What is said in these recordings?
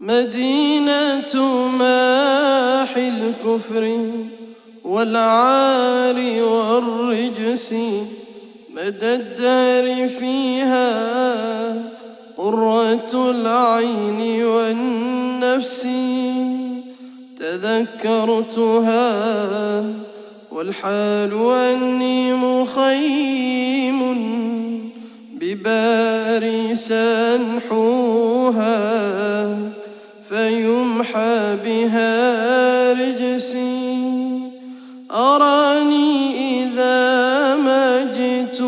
مدينة ماحي الكفر والعار والرجس مدى الدهر فيها قرة العين والنفس تذكرتها والحال أني مخيم بباريس أنحوها فيمحى بها رجسي أراني إذا ما جئت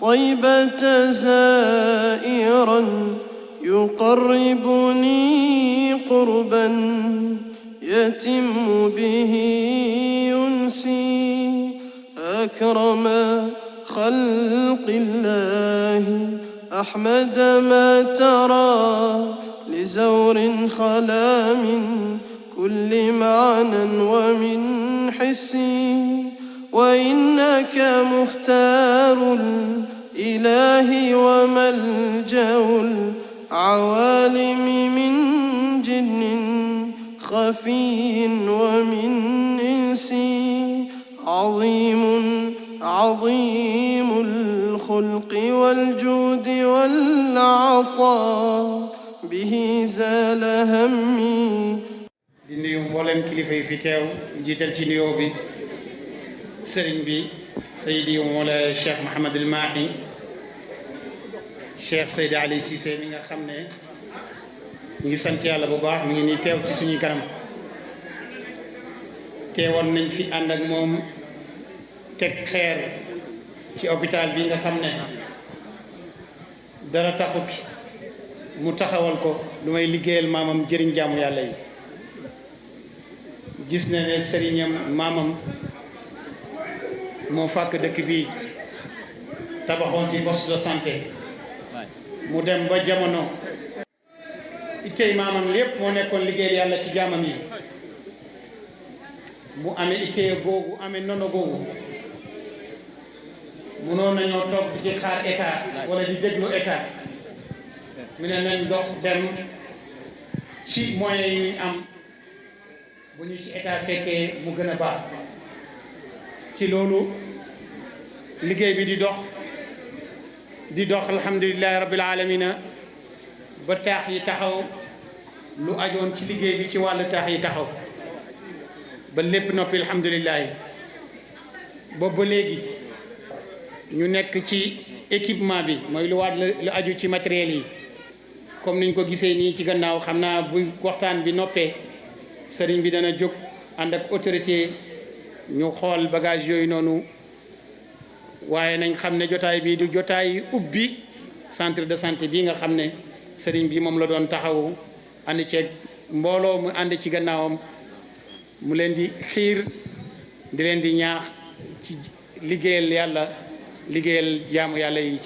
طيبة زائرا يقربني قربا يتم به ينسي أكرم خلق الله أحمد ما ترى لزور خلا من كل معنى ومن حس وإنك مختار الإله وملجأ العوالم من جن خفي ومن إنس عظيم الخلق والجود والعطاء به زال همي. di nuyu mboolem kilifa yi fi teew jiital ci nuyoo bi sëriñ bi Seydi Mawlana Cheikh Mouhamadul Mahi Cheikh Seydi Ali Cissé mi nga xam ne ñu ngi sant yàlla bu baax mi ngi nii teew ci suñu kanam teewoon nañ fi ànd ak moom teg xeer ci hôpital bi nga xam ne dara taxut mu taxawal ko lu may liggéeyal maamam jëriñ jaamu yàlla yi gis na ne sëriñam maamam moo fàkk dëkk bi tabaxoon ci poste de santé mu dem ba jamono ittey maamam lépp moo nekkoon liggéeyal yàlla ci jaamam yi mu amee ittey googu amee nono googu mënoon nañoo toog di xaar état wala di déglu état mu ne nañ dox dem ci moyens yi ñu am bu ñu ci état fekkee mu gën a baax ci loolu liggéey bi di dox alhamdulillahi rabbil alamina ba taax yi taxaw lu ajoon ci liggéey bi ci wàllu taax yi taxaw ba lépp noppi alhamdulillahi boobu ba léegi ñu nekk ci équipement bi mooy lu waat lu aju ci matériel yi comme niñ ko gisee nii ci gannaaw xam naa bu waxtaan bi noppee sëriñ bi dana jóg ànd ak autorité ñu xool bagage yooyu noonu waaye nañ xam ne jotaay bi du jotaay ubbi centre de santé bii nga xam ne sëriñ bi moom la doon taxawu ànd ceeg mbooloo mu ànd ci gannaawam mu leen di xiir di leen di ñaax ci liggéeyal yàlla liggéeyal jaamu yàlla yi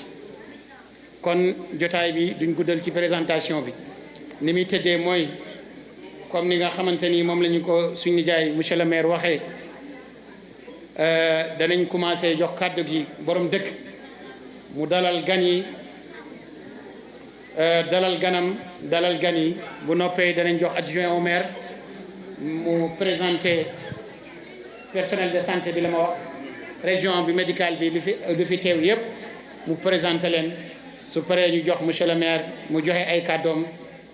kon jotaay bi duñ guddal ci présentation bi ni muy tëddee mooy comme ni nga xamante ni moom la ñu ko suñu nijaay monsieur le maire waxee danañ commencé jox kàddu gi borom dëkk mu dalal gan yi dalal gan yi bu noppee danañ jox adjoint au maire mu présenter personnel de santé bi la ma wax région bi médicale bi lu fi teew yëpp mu présenter leen su paree ñu jox monsieur le maire mu joxe ay kàddoom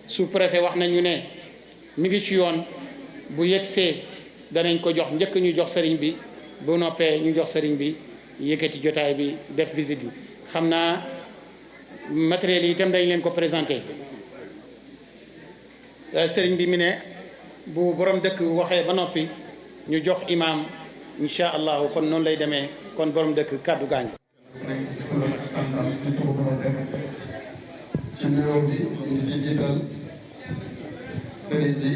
sous-préfet wax nañu ne mi ngi ci yoon bu yegsee danañ ko jox njëkk ñu jox sëriñ bi bu noppee ñu jox sëriñ bi yëkkati jotaay bi def visite bi xam naa matériel yi itam dañ leen ko présenté sëriñ bi mi ne bu borom dëkk waxee ba noppi ñu jox imam incha allahu kon noonu lay demee kon borom dëkk kàddu gaañ ci nuyoo bi ñu ngi ci jiital sëriñ bi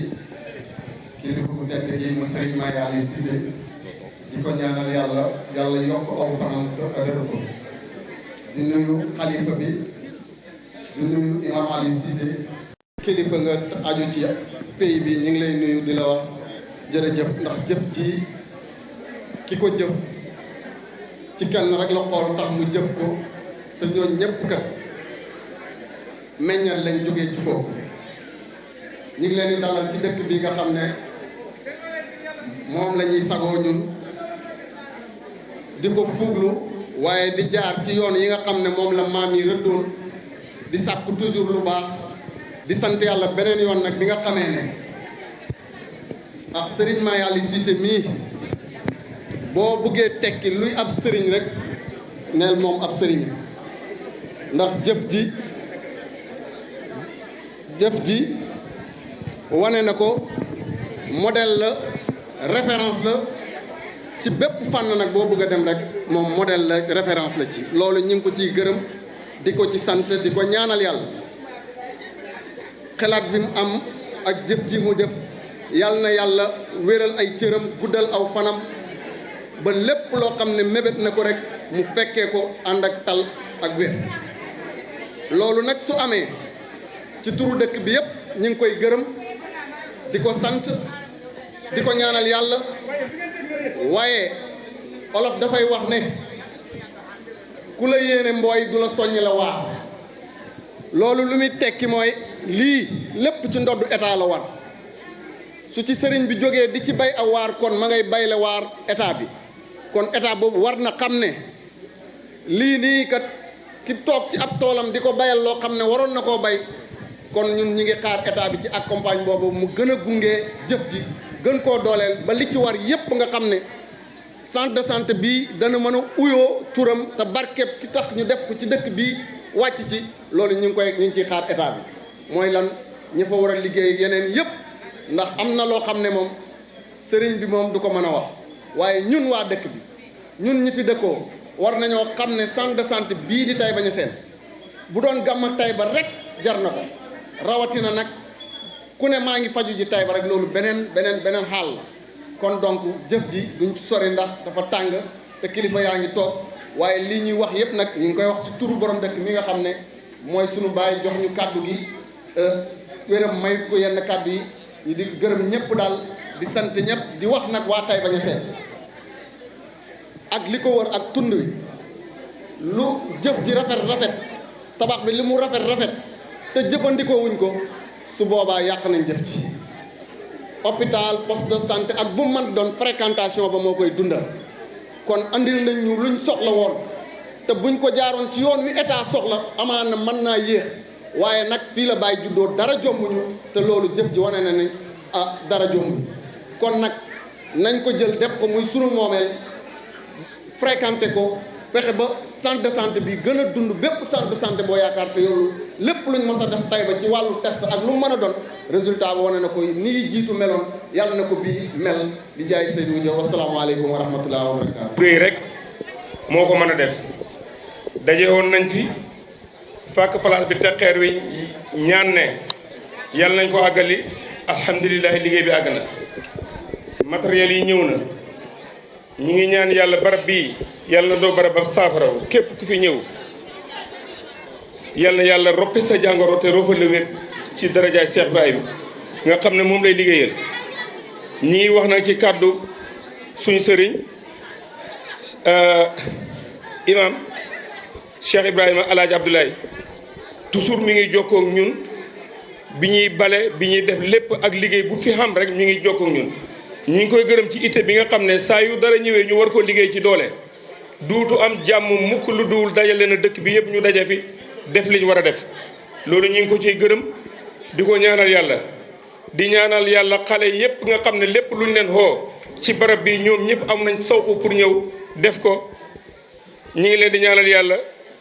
kilifa bu tedd gi mu sëriñ Mahi Aliou Cissé di ko ñaanal yàlla yokk aw fanam te dëgëral ko di nuyu xalifa bi di nuyu imam Aliou Cissé kilifa nga aju ci pays bi ñu ngi lay nuyu di la wax jërëjëf ndax jëf ji ki ko jëf ci kenn rek la xool tax mu jëf ko te ñooñu ñëpp kat meññal lañ jógee ci foofu ñu ngi leen di dalal ci dëkk bi nga xam ne moom la ñuy sagoo ñun di ko fuglu waaye di jaar ci yoon yi nga xam ne moom la maam yi rëddoon di sàkku toujours lu baax di sant yàlla beneen yoon nag bi nga xamee ne Serigne Mayali Cissé mii boo buggee tekki luy ab sëriñ rek neel moom ab sëriñ ndax jëf ji wane na ko modèle la référence la ci bépp fànn nag boo bëgg a dem rek moom modèle la référence la ci loolu ñu ngi ko ciy gërëm di ko ci sant di ko ñaanal yàlla xalaat bi mu am ak jëf ji mu def yàlla na yàlla wéral ay cëram guddal aw fanam ba lépp loo xam ne mébét na ko rek mu fekkee ko ànd ak tal ak wér loolu nag su amee ci turu dëkk bi yépp ñu ngi koy gërëm di ko sant di ko ñaanal yàlla waaye olof dafay wax ne ku la yéene mbooy du la soññ la waax loolu lu muy tekki mooy lii lépp ci ndoddu état la war su ci sëriñ bi jógee di ci bay aw waar kon ma ngay bayle waar état bi kon état boobu war na xam ne lii nii kat ki toog ci ab toolam di ko bayal loo xam ne waroon na koo bay kon ñun ñi ngi xaar état bi ci accompagne boobu mu gën a gunge jëf ji gën koo dooleel ba li ci war yépp nga xam ne centre de santé bii dana mën a uyoo turam te barkeb ki tax ñu def ko ci dëkk bii wàcc ci loolu ñu ngi ciy xaar état bi mooy lan ñi fa war a liggéey yeneen yépp ndax am na loo xam ne moom sëriñ bi moom du ko mën a wax waaye ñun waa dëkk bi ñun ñi fi dëkkoo war nañoo xam ne centre de santé bii di Taïba Niassène bu doon gàmm Taïba rek jar na ko rawatina nag ku ne maa ngi faju ji Taïba rek loolu beneen xaal la kon donc jëf ji duñ ci sori ndax dafa tàng te kilifa yaa ngi toog waaye li ñuy wax yépp nag ñu ngi koy wax ci turu borom dëkk mi nga xam ne mooy sunu baay jox ñu kàddu gi wéram may ko yenn kàddu yi ñu di gërëm ñëpp daal di sant ñëpp di wax nag waa Taïba Niassène ak li ko wër ak tund wi lu jëf ji rafet tabax bi li mu rafet te jëfandikoo wuñ ko su boobaa yàq nañ jëf ji hôpital poste de santé ak bu man doon fréquentation ba moo koy dundal kon andil nañ ñu luñ soxla woon te buñ ko jaaroon ci yoon wi état soxla amaana mën naa yéex waaye nag fii la bàyyi juddoo dara jombuñu te loolu jëf ji wane na ni dara jombuñu kon nag nañ ko jël def ko muy sunu moomeel fréquenté ko fexe ba centre de santé bi gën a dund bépp centre de santé boo yaakaar te yoolu lépp luñ mës a def Taïba ci wàllu test ak lu mu mën a doon résultat ba wane na ko nii jiitu meloon yàlla na ko bii mel di jaay Seydou Diop wasalaamaaleykum wa rahmatulah wa barakaatu. réy rek moo ko mën a def daje woon nañ fi fàkk place bi te xeer wi ñaan ne yàlla nañ ko àggali alhamdulilah liggéey bi àgg na matériel yi ñëw na ñu ngi ñaan yàlla barab bii yàlla na doo barab ab saafaraw képp ku fi ñëw yàlla na yàlla roppi sa jàngoro te roofal la wér ci darajaay Cheikh Ibrahima nga xam ne moom lay liggéeyal ñi ngi wax nag ci kàddu suñu sëriñ imam Cheikh Ibrahima Alaaji Abdoulaye toujours mi ngi jokkoo ak ñun bi ñuy bale bi ñuy def lépp ak liggéey bu fi xam rek mi ngi jokkoo ak ñun ñi ngi koy gërëm ci ité bi nga xam ne saa yu dara ñëwee ñu war ko liggéey ci doole duutu am jàmm mukk lu duwul dajale na dëkk bi yëpp ñu daje fi def liñ war a def loolu ñu ngi ko ciy gërëm di ko ñaanal yàlla di ñaanal yàlla xale yëpp nga xam ne lépp luñ leen xoo ci barab bi ñoom ñëpp am nañ sawku pour ñëw def ko ñi ngi leen di ñaanal yàlla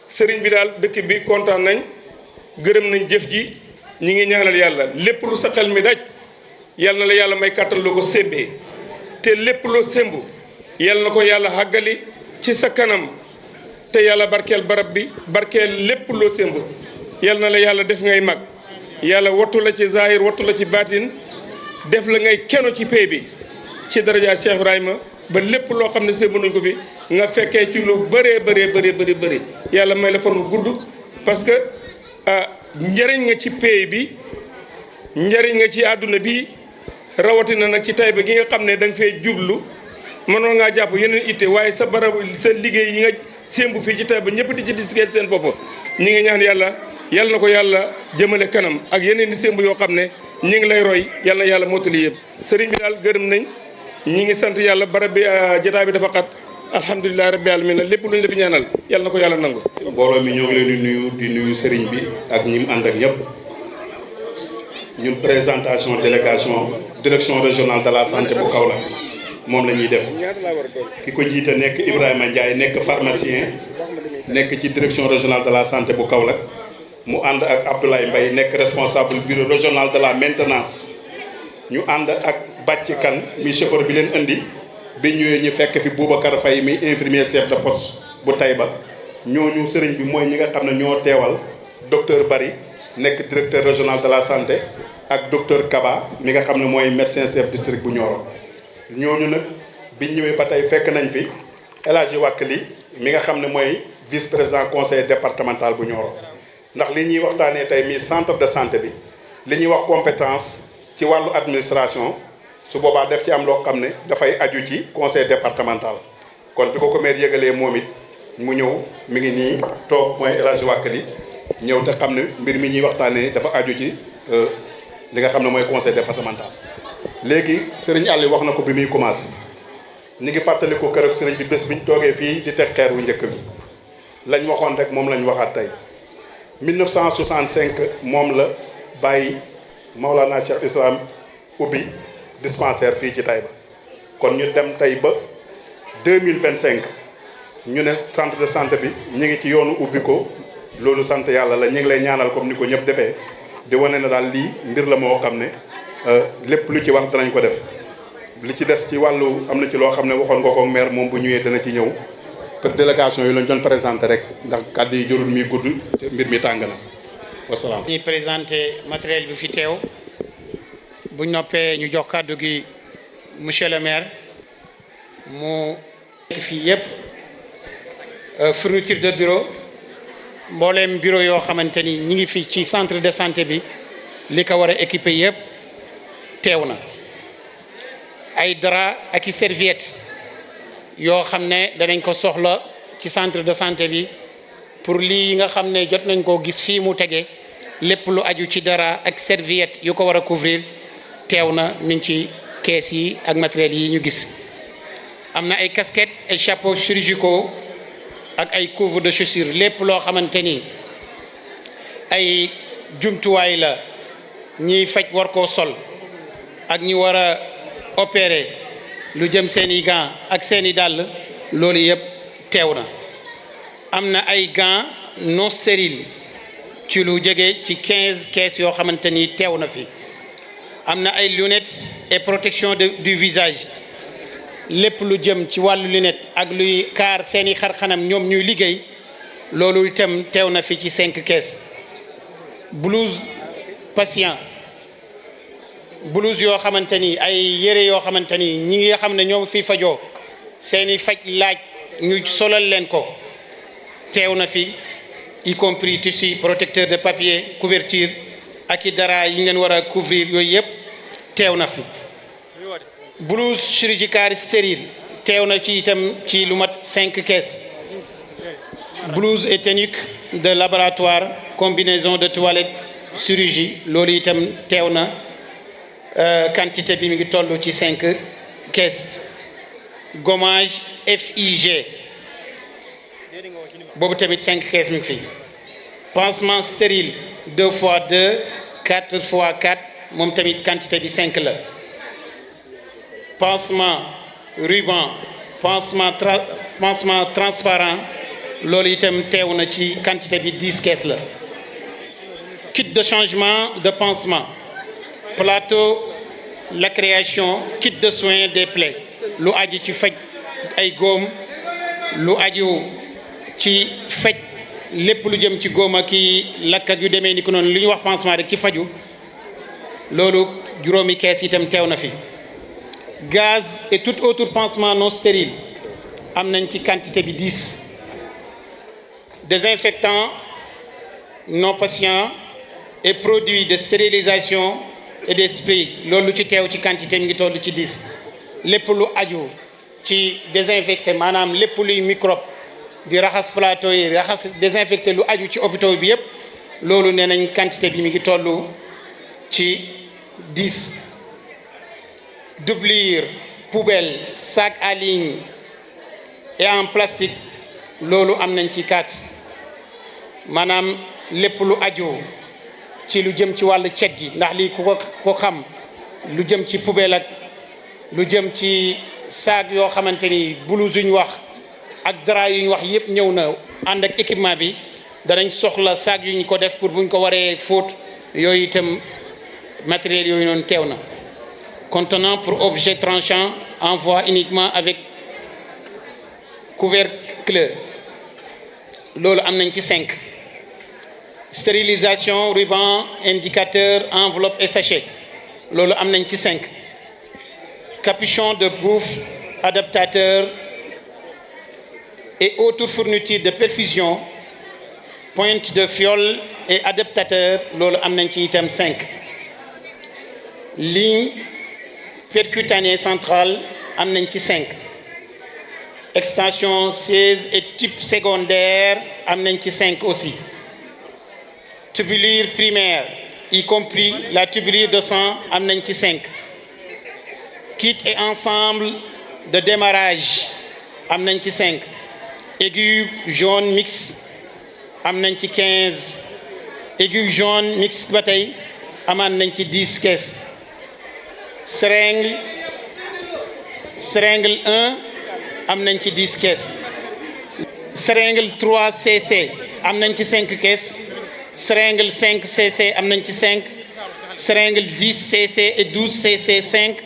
sëriñ bi daal dëkk bi kontaan nañ gërëm nañ jëf ji ñi ngi ñaanal yàlla lépp lu sa xel mi daj yàlla na la yàlla may kàttan loo ko sémbee te lépp loo sémbu yàlla na ko yàlla xàggali ci sa kanam te yàlla barkeel barab bi barkeel lépp loo sémbu yàlla na la yàlla def ngay mag yàlla wattu la ci zahir wattu la ci baatin def la ngay keno ci pay bi ci daraja Cheikh Ibrahima ba lépp loo xam ne sémbu nañ ko fi nga fekkee ci lu bëree bëri yàlla may la fan gudd parce que njëriñ nga ci pays bi njëriñ nga ci àdduna bi rawatina nag ci Taïba gi nga xam ne da nga fee jublu mënoon ngaa jàpp yeneen itte waaye sa barab sa liggéey yi nga sémbu fii ci Taïba ñëpp di ci disgéel seen bopp ñi ngi ñaan yàlla na ko yàlla jëmale kanam ak yeneen di sémbu yoo xam ne ñi ngi lay roy yal na yàlla mottali yëpp sëriñ bi daal gërëm nañ ñi ngi sant yàlla barab bi jotaay bi dafa xat alhamdulilah rabbil alamin lépp lu ñu la fi ñaanal yal na ko yàlla nangu. mbooloo mi ñoo ngi leen di nuyu sëriñ bi ak ñi mu ànd ak ñëpp ñun présentation délégation direction régionale de la santé bu Kaolack moom la ñuy def ki ko jiite nekk Ibrahima Ndiaye nekk pharmacien nekk ci direction régionale de la santé bu Kaolack mu ànd ak Abdoulaye Mbaye nekk responsable bureau régional de la maintenance ñu ànd ak Bàcc Kan mi chauffeur bi leen indi bi ñëwee ñu fekk fi Boubacar Faye mi infirmier chef de poste bu Taïba ñooñu sëriñ bi mooy ñi nga xam ne ñoo teewal docteur Bari nekk directeur régional de la santé ak docteur Kaba mi nga xam ne mooy médecin chef district bu Nioro ñooñu nag biñ ñëwee ba tey fekk nañ fi El Hadji Wakili mi nga xam ne mooy vice président conseil départemental bu Nioro ndax li ñuy waxtaanee tey mi centre de santé bi li ñuy wax compétence ci wàllu administration su boobaa def ci am loo xam ne dafay aju ci conseil départemental kon bi ko maire yëgalee moom it mu ñëw mi ngi nii toog mooy El Hadji Wakili ñëw te xam ne mbir mi ñuy waxtaanee dafa aju ci li nga xam ne mooy conseil départemental. léegi sëriñ Aliou wax na ko bi muy commencé ñu ngi fàttali ko keroog sëriñ bi bés biñ toogee fii di teg xeer wu njëkk bi lañ waxoon rek moom lañ waxaat tey 1965 moom la bàyyi Maolana Cheikh Islam ubbi dispensaire fii ci Taïba kon ñu dem tey ba 2025 ñu ne centre de santé bi ñu ngi ci yoonu ubbi ko loolu sant yàlla la ñu ngi lay ñaanal comme ni ko ñëpp defee di wane ne daal lii mbir la moo xam ne lépp lu ci wax danañ ko def li ci des ci wàllu am na ci loo xam ne waxoon nga ko maire moom bu ñëwee dana ci ñëw te délégation yi lañ doon présenté rek ndax kàddu yi jërul mi gudd mbir mi tàng na wasalaam. ñuy présenté matériel bi fi teew bu noppee ñu jox kàddu gi monsieur le maire mu fii yëpp fourniture de bureau mbooleem bureau yoo xamante ni ñi ngi fii ci centre de santé bi li ko war a équiper yëpp teew na ay drap ak i serviette yoo xam ne danañ ko soxla ci centre de santé bi pour lii nga xam ne jot nañ koo gis fii mu tege lépp lu aju ci dara ak serviette yu ko war a couvrir teew na mi ngi ci kees yi ak matériel yi ñu gis am na ay casquettes ay chapeaux chirurgicaux ak ay couvre de chaussures lépp loo xamante ni ay jumtuwaay la ñiy faj war koo sol ak ñi war a opérer lu jëm seen i gants ak seen i dàll loolu yëpp teew na am na ay gants non stériles ci lu jege ci 15 kees yoo xamante ni teew na fi am na ay lunettes et protection du visage lépp lu jëm ci wàllu lunette ak luy kaar seeni xar-xanam ñoom ñuy liggéey loolu itam teew na fi ci 5 kees blouse patient blouse yoo xamante ni ay yére yoo xamante ni ñi nga xam ne ñoom fii fajoo seeni faj laaj ñu solal leen ko teew na fi y compris tissu protecteur de papier couverture ak i dara yi ñu leen war a couvrir yooyu yëpp teew na fi blouse chirurgicale stérile teew na ci itam ci lu mat 5 kees blouse et tunique de laboratoire combinaison de toilette chirurgie loolu itam teew na quantité bi mi ngi toll ci 5 kees gommage FIG boobu tamit 5 kees mi ngi fi pansement stérile 2x2 4x4 moom tamit quantité bi 5 la pansement ruban pansement transparent loolu itam teew na ci quantité bi 10 kees la kit de changement de pansement plateau la création kit de soins des plaies lu aju ci faj ay góom lu aju ci faj lépp lu jëm ci góom ak i lakk ak yu demee ni ko noonu lu ñuy wax pansement rek ci faju loolu juróomi kees itam teew na fi gaz et tout autre pansement non stérile am nañ ci quantité bi 10 désinfectant non patient et produits de stérilisation et de spray loolu ci teew ci quantité mi ngi toll ci 10 lépp lu aju ci désinfecté maanaam lépp luy microbe di raxas plateau yi raxas désinfecté lu aju ci hôpital bi yëpp loolu nee nañ quantité bi mi ngi toll ci 10 doublure poubelle sac à ligne et en plastique loolu am nañ ci 4 maanaam lépp lu aju ci lu jëm ci wàllu cet gi ndax lii ku ko xam lu jëm ci poubelle ak lu jëm ci saag yoo xamante ni blouse yuñ wax ak drap yuñ wax yëpp ñëw na ànd ak équipement bi danañ soxla saag yuñ ko def pour buñ ko waree fóot yooyu itam matériel yooyu noonu teew na contenant pour objet tranchant envoi uniquement avec couvercle loolu am nañ ci 5 stérilisation ruban indicateur enveloppe et sachet loolu am nañ ci 5 capuchon de bouffe adaptateur et autres fournitures de perfusion pointe de fiole et adaptateur loolu am nañ ci itam 5 ligne percutanée centrale am nañ ci 5 extension siège et tube secondaire am nañ ci 5 aussi tubulure primaire y compris la tubulure de sang am nañ ci 5 kit et ensemble de démarrage am nañ ci 5 aiguille jaune mixte am nañ ci 15 aiguille jaune mixte ba tey amaan nañ ci 10 caisses seringue 1 am nañ ci 10 caisses seringue 3 cc am nañ ci 5 caisses seringue 5 cc am nañ ci 5 seringue 10 cc et 12 cc 5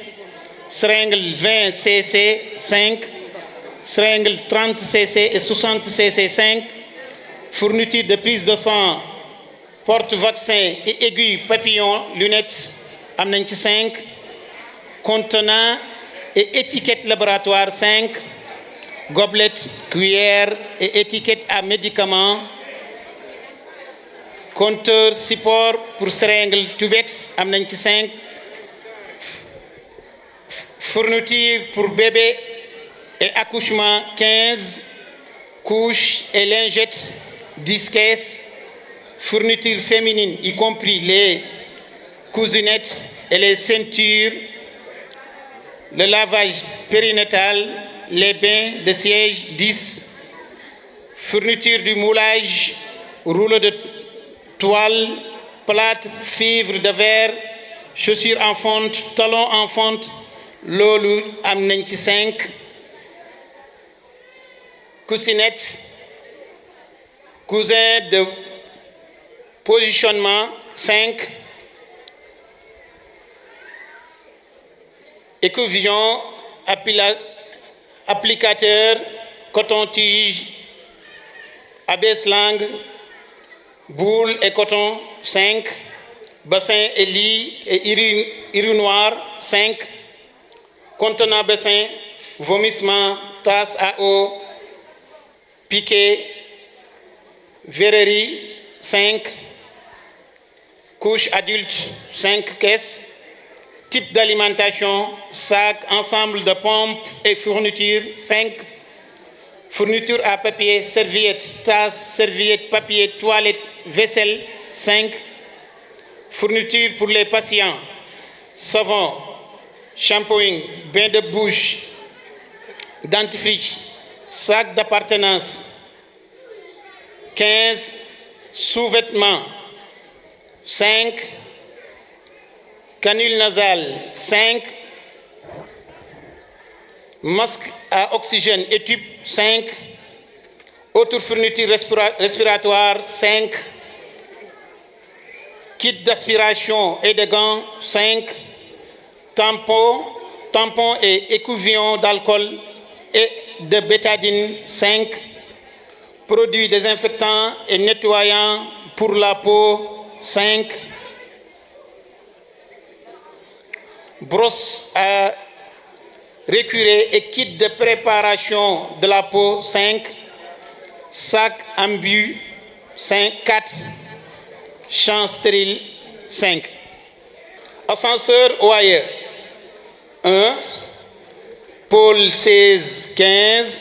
seringue 20 cc 5 seringue 30 cc et 60 cc 5 fourniture de prise de sang porte-vaccin et aiguille papillon lunettes am nañ ci 5 contenant et étiquette laboratoire 5 gobelet cuillère et étiquette à médicaments compteur support pour seringue tubex am nañ ci 5 fourniture pour bébé et accouchement 15 couches et lingettes 10 caisses fourniture féminine y compris les cousinettes et les ceintures le lavage périnatal les bains de siège 10 fourniture du moulage rouleau de toile plâtre fibre de verre chaussures en fonte talons en fonte loolu am nañ ci 5 coussinettes cousin de positionnement 5 écouvillon applicateur coton-tige abaisse-langue boule et coton 5 bassin et lit et urinoir 5 contenant bassin vomissement tasse à eau piquet verrerie 5 couche adulte 5 caisses type d'alimentation sac ensemble de pompes et fournitures 5 fourniture à papier serviette tasse serviette papier toilette vaisselle 5 fourniture pour les patients savon shampooing bain de bouche dentifrice sac d'appartenance 15 sous-vêtements 5 canule nasale 5 masque à oxygène et tube 5 autres fournitures respiratoires 5 kit d'aspiration et de gants 5 tampons et écouvillons d'alcool et de bétadine 5 produits désinfectants et nettoyants pour la peau 5 brosse à récurer et kit de préparation de la peau 5 sac ambu 4 champ stérile 5. Ascenseur Oyer 1, pôle 16-15,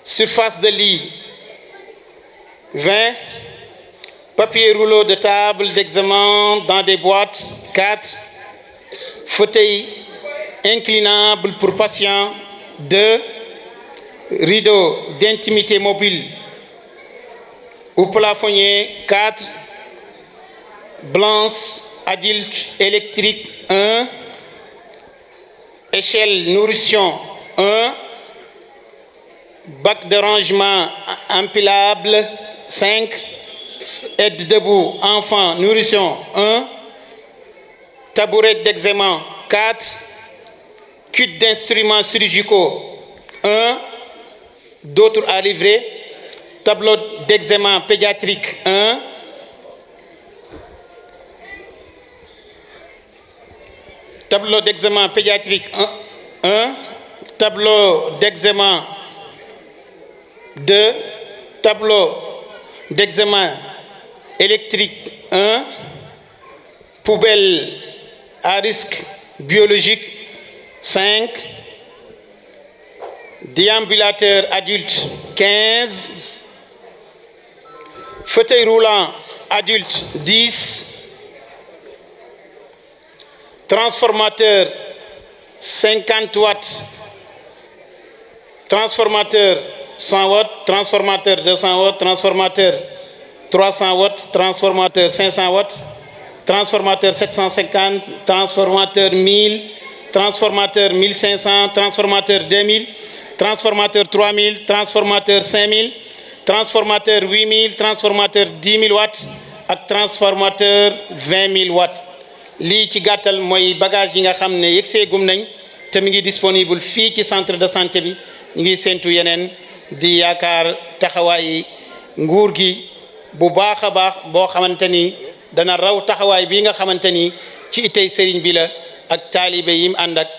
surface de lit 20, papier rouleau de table d'examen dans des boîtes 4, fauteuil inclinable pour patients 2, rideau d'intimité mobile ou plafonnier 4, blanche adulte électrique 1, échelle nourrition 1, bac de rangement empilable 5, aide debout enfant nourrition 1, tabouret d'examen 4, kit d'instruments chirurgicaux 1, d'autres à livrer, tableau d'examen pédiatrique 1, tableau d'examen pédiatrique 1, tableau d'examen 2, tableau d'examen électrique 1, poubelle à risque biologique 5, déambulateur adulte 15, fauteuil roulant adulte 10, transformateur 50 watts, transformateur 100 watts, transformateur 200 watts, transformateur 300 watts, transformateur 500 watts, transformateur 750, transformateur 1000, transformateur 1500, transformateur 2000, transformateur 3000, transformateur 5000, transformateur 8000, transformateur 10 000 watts ak transformateur 20 000 watts. lii ci gàttal mooy bagage yi nga xam ne yegsee gum nañ te mi ngi disponible fii ci centre de santé bi. ñu ngi séntu yeneen di yaakaar taxawaay nguur gi bu baax a baax boo xamante ni dana raw taxawaay bii nga xamante ni ci itey sëriñ bi la ak taalibe yi mu ànd ak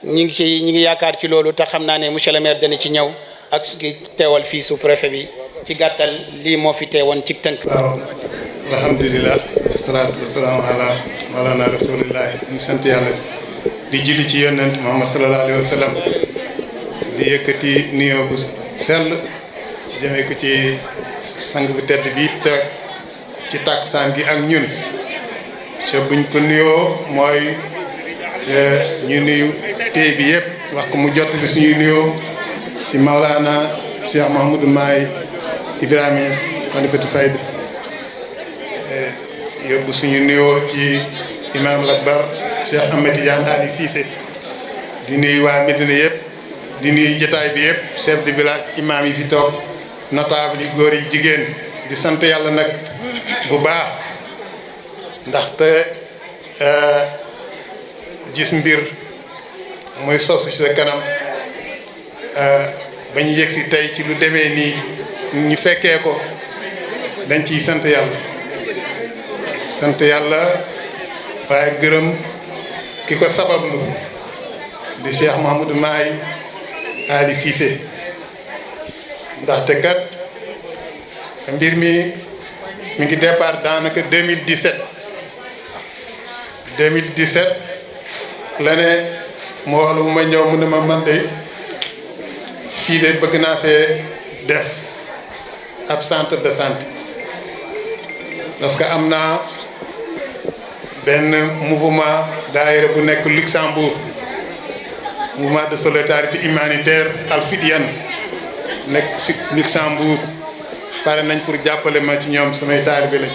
ñu ngi yaakaar ci loolu te xam naa ne monsieur le maire dana ci ñëw ak ki teewal fii sous préfet bi ci gàttal lii moo fi teewoon ci tënk. waaw alhamdulilah wasalaatu wasalaamu ala mawlana rasulillah ñu sant yàlla di julli ci yonent Muhammad sallallahu alayhi wa sallam di yëkkati nuyoo bu sell jëmee ko ci sang bu tedd bi te ci tàkkusaan gi ak ñun te buñ ko nuyoo mooy ñu nuyu pays bi yëpp wax ko mu jottali suñuy nuyoo ci Maulana Cheikh Mouhamadou Mahi Ibrahima Niass xalifatu fayda yóbbu suñu nuyoo ci imam al-akbar Cheikh Ahmed Tidiane Ali Cissé di nuyu waa Médina yëpp di nuyu jotaay bi yëpp chef de village imam yi fi toog notable yi góor yi jigéen di sant yàlla nag bu baax ndaxte gis mbir muy sosu ci sa kanam ba ñu yegg si tey ci lu demee nii ñu fekkee ko dañ ciy sant yàlla waaye gërëm ki ko sabablu di Cheikh Mouhamadou Mahi Ali Cissé ndaxte kat mbir mi ngi départ daanaka 2017 la ne mu wax la mu ma ñëw mu ne ma man de fii de bëgg naa fee def ab centre de santé parce que am naa benn mouvement daayira bu nekk Luxembourg mouvement de solidarité humanitaire alfidienne nekk si Luxembourg pare nañ pour jàppale ma ci ñoom samay taalibe lañ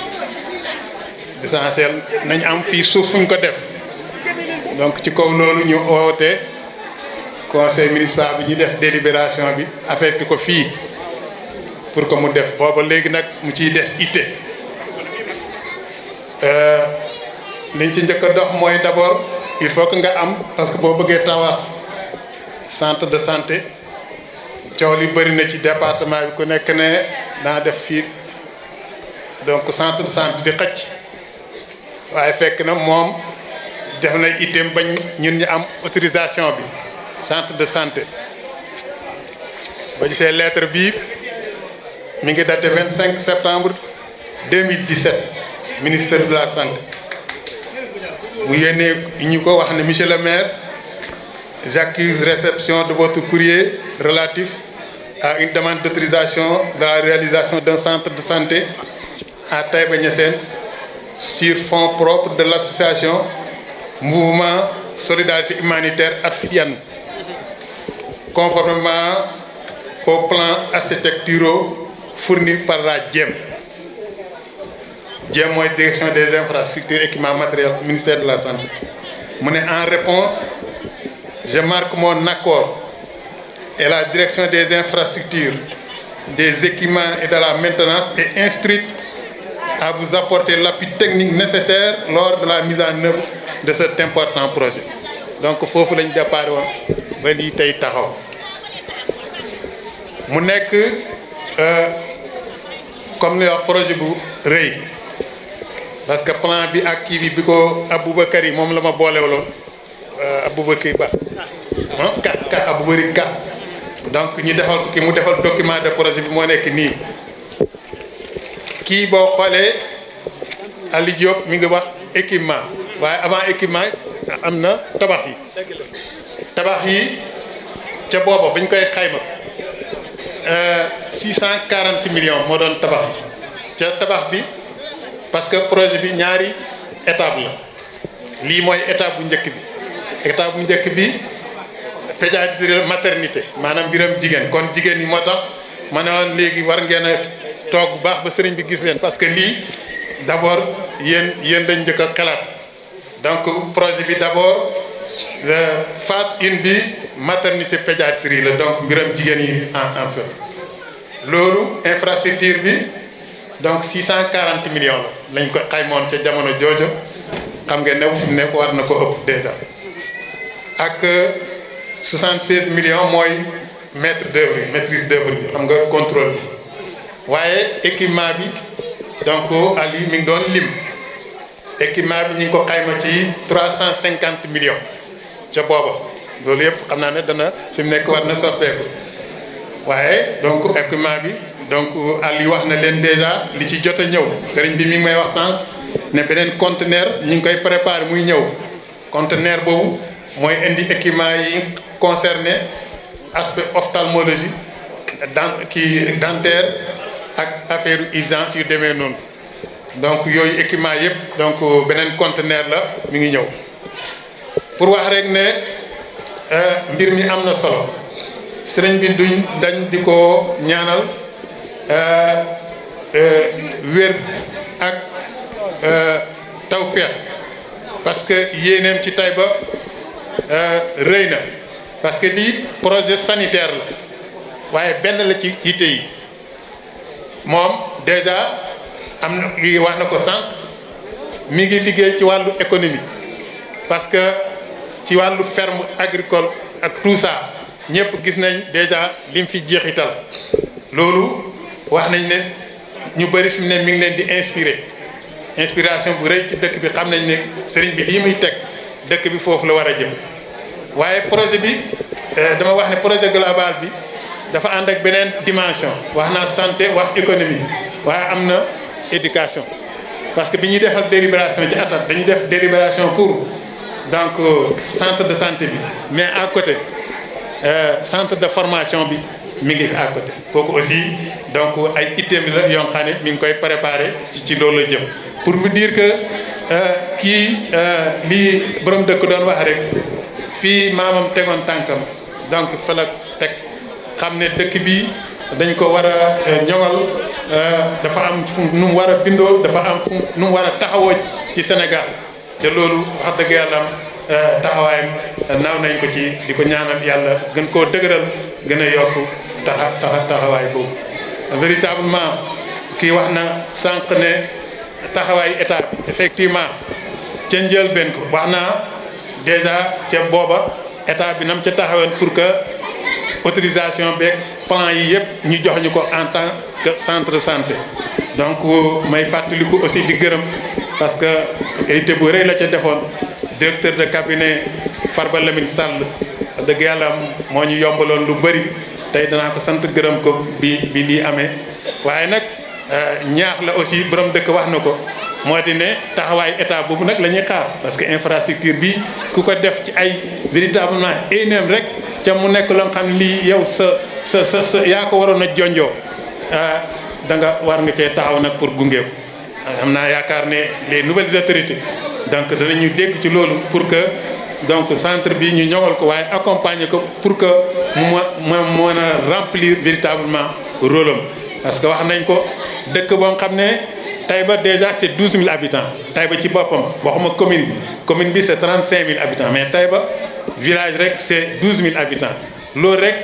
l'essentiel nañ am fii suuf fuñ ko def donc ci kaw loolu ñu oote conseil municipal bi ñu def délibération bi affecté ko fii pour que mu def booba léegi nag mu ciy def itte liñ ci njëkk a dox mooy d'abord il faut que nga am parce que boo bëggee tabax centre de santé coow li bëri na ci département bi ku nekk ne naa def fii donc centre de santé di xëcc waaye fekk na moom def na itam bañ ñun ñu am autorisation bi centre de santé ba gisee lettre bii mi ngi daté 25 septembre 2017 ministère de la santé mu yéene ñu ko wax ne monsieur le maire, j'accuse réception de votre courrier relatif à une demande d'autorisation de la réalisation d'un centre de santé à Taïba Niassène sur fonds propres de l'association Mouvement Solidarité Humanitaire Atfidiane, conformément au plan architectural fourni par la DIEM. DIEM mooy direction des infrastructures et équipements matériels ministère de la santé. mu ne en réponse je marque mon accord et la direction des infrastructures, des équipements et de la maintenance est instruite à vous apporter l'appui technique nécessaire lors de la mise en œuvre de cet important projet. Donc foofu lañ départ woon ba lii tey taxaw mu nekk comme ni wax projet bu rëy parce que plan bi ak kii bi ko Aboubacry moom la ma boolewaloon Aboubacry Ba ka Aboubacry Ka donc ñu defal ko ki mu defal document de projet bi moo nekk nii kii boo xoolee Ali Diop mi ngi wax équipement waaye avant équipement am na tabax yi ca booba bañ koy xayma 640 millions moo doon tabax yi ca tabax bi parce que projet bi ñaari étape la lii mooy étape bu njëkk bi pédiatrie maternité maanaam mbiram jigéen kon jigéen ñi moo tax ma ne woon léegi war ngeen a toog bu baax ba sëriñ bi gis leen parce que lii d'abord yéen dañ njëkk a xalaat donc projet bi d'abord phase 1 bi maternité pédiatrie la donc mbiram jigéen yi en fait loolu infrastructure bi donc 640 millions la lañ ko xaymoon ca jamono joojo xam ngeen ne fi mu nekk war na ko ëpp déjà ak 76 millions mooy maîtrise d'œuvre bi xam nga contrôle bi waaye équipement bi donc Ali mi ngi doon lim équipement bi ñu ngi ko xayma ci 350 millions ca booba loolu yëpp xam naa ne dana fi mu nekk war na soppeeku waaye donc équipement bi donc Ali wax na leen déjà li ci jot a ñëw sëriñ bi mi ngi may wax sànq ne beneen conteneur ñu ngi koy préparer muy ñëw conteneur boobu mooy indi équipement yi concerné aspect ophtalmologie dentaire ak affaire urgence yu demee noonu donc yooyu équipement yëpp donc beneen conteneur la mi ngi ñëw pour wax rek ne mbir mi am na solo sëriñ bi dañ di ko ñaanal wér ak tawfeex parce que yéeneem ci Taïba rëy na parce que lii projet sanitaire la waaye benn la ci yitte yi moom déjà am na wax na ko sànq mi ngi liggéey ci wàllu économie parce que ci wàllu ferme agricole ak tout ça ñëpp gis nañ déjà lim fi jeexital loolu wax nañ ne ñu bëri fi mu ne mi ngi leen di inspiration bu rëy ci dëkk bi xam nañ ne sëriñ bi lii muy teg dëkk bi foofu la war a jëm waaye projet bi dama wax ne projet global bi dafa ànd ak beneen dimension wax naa santé wax économie waaye am na éducation parce que bi ñuy defal délibération ci atat dañuy def délibération pour donc centre de santé bi mais à côté centre de formation bi mi ngi à côté kooku aussi donc ay itteem la yoo xam ne mi ngi koy préparer ci loolu la jëm pour vous dire que kii lii borom dëkk doon wax rek fii maamam tegoon tànkam donc fa la teg xam ne dëkk bi dañ ko war a ñoŋal dafa am fu nu mu war a bindoo dafa am fu nu mu war a taxawoo ci Sénégal te loolu wax dëgg yàlla taxawaayam naaw nañ ko ci di ko ñaanal yàlla gën koo dëgëral gën a yokk taxawaay boobu véritablement kii wax na sànq ne taxawaayu état bi effectivement ca njëlbéen ko wax naa déjà ca booba état bi nam ca taxawoon pour que autorisation beeg plan yi yëpp ñu jox ñu ko en tant que centre santé donc may fàttaliku aussi di gërëm parce que été bu rëy la ca defoon directeur de cabinet Farba Lamine Sall dëgg yàlla moo ñu yombaloon lu bëri tey danaa ko sant gërëm ko bi lii amee waaye nag ñaax la aussi borom dëkk wax na ko moo di ne taxawaay état boobu nag la ñuy xaar parce que infrastructure bi ku ko def ci ay véritablement éneem rek ca mu nekk loo xam lii yow sa yaa ko waroon a jonjoo da nga war nga cee taxaw nag pour gunge ko am naa yaakaar ne les nouvelles autorités donc danañu dégg ci loolu pour que donc centre bi ñu ñoŋal ko waaye accompagner ko pour que mu mën a remplir véritablement rôle am parce que wax nañ ko dëkk boo xam ne Taïba déjà c'est 12 000 habitants Taïba ci boppam waxuma commune bi c'est 35 000 habitants mais Taïba village rek c'est 12 000 habitants loolu rek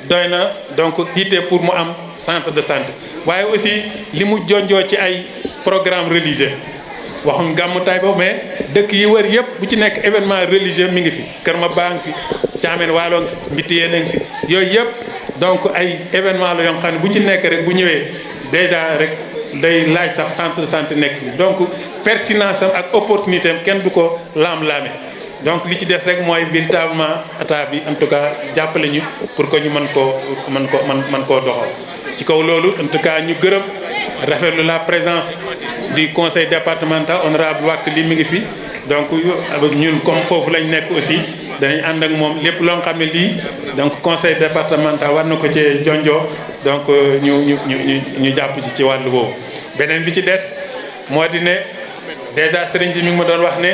doy na donc yitte pour mu am centre de santé waaye aussi li mu jonjoo ci ay programme religieux waxuñ gàmmu Taïba mais dëkk yi wër yëpp bu ci nekk événement religieux mi ngi fi Kër Ma baa ngi fi Caameen Waalo ngi fi Mbitiyeen a ngi fi yooyu yëpp donc ay événement la yoo xam ne bu ci nekk rek bu ñëwee déjà rek day laaj sax centre de santé nekk fi donc pertinence am ak opportunité am kenn du ko laam-laame donc li ci des rek mooy véritablement état bi en tout cas jàppale ñu pour que ñu mën koo doxal ci kaw loolu en tout cas ñu gërëm rafetlu la présence du conseil départemental honorable Wack li mi ngi fi donc ñun comme foofu lañ nekk aussi danañ ànd ak moom lépp loo xam ne lii donc conseil départemental war na ko ci jonjoo donc ñu jàpp ci wàllu boobu. beneen bi ci des moo di ne déjà sëriñ bi mi ngi ma doon wax ne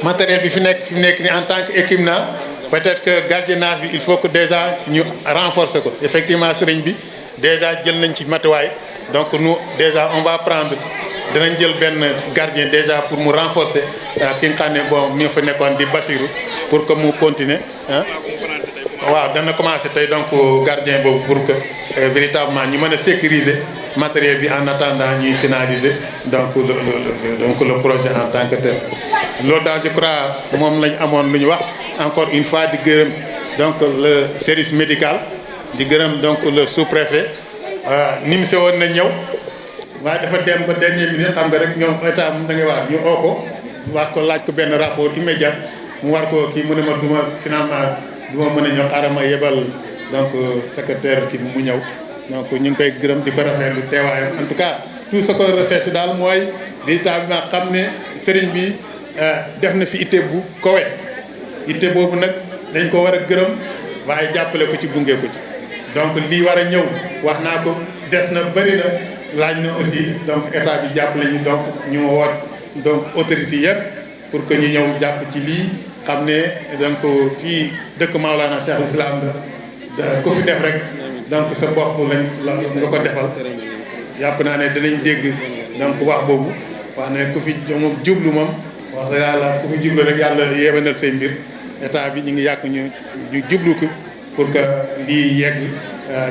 matériel bi fi nekk ni en tant que équipement peut-être que gardiennage bi il faut que déjà ñu renforcer ko effectivement sëriñ bi déjà jël nañ ci matuwaay donc nous déjà on va prendre danañ jël benn gardien déjà pour mu renforcer ki nga xam ne bon mi fa nekkoon di Bassirou pour que mu continuer waaw dana commencer tey donc gardien boobu pour que véritablement ñu mën a sécuriser matériel bi en attendant ñuy finaliser donc le projet en tant que tel. loolu daal je crois moom lañ amoon lu ñu wax encore une fois di gërëm donc le service médical di gërëm donc le sous-préfet ni mu woon na ñëw waaye dafa dem ba dernière minute xam nga rek ñoom état da ngay wax ñu oo ko wax ko laaj ko benn rapport immédiat mu war ko kii mu ne ma duma finalement duma mën a ñëw xaaral ma yebal donc secrétaire kii mu ñëw donc ñu ngi koy gërëm di ko rafetlu teewaayam en tout cas tout ce que recherche daal mooy véritablement xam ne sëriñ bi def na fi itte bu kowe itte boobu nag dañ ko war a gërëm waaye jàppale ko ci gunge ko ci donc lii war a ñëw wax naa ko des na bëri na laaj na aussi donc état bi jàppale ñu donc ñu woot donc autorité yëpp pour que ñu ñëw jàpp ci lii xam ne donc fii dëkk Maolana Cheikh Islam la ku fi def rek donc sa bopp lañ la nga ko defal yàpp naa ne danañ dégg donc wax boobu wax ne ku fi moom jublu moom wax dëgg yàlla ku fi jublu rek yàlla yeebanal say mbir état bi ñu ngi yàq ñu jublu ko pour que lii yegg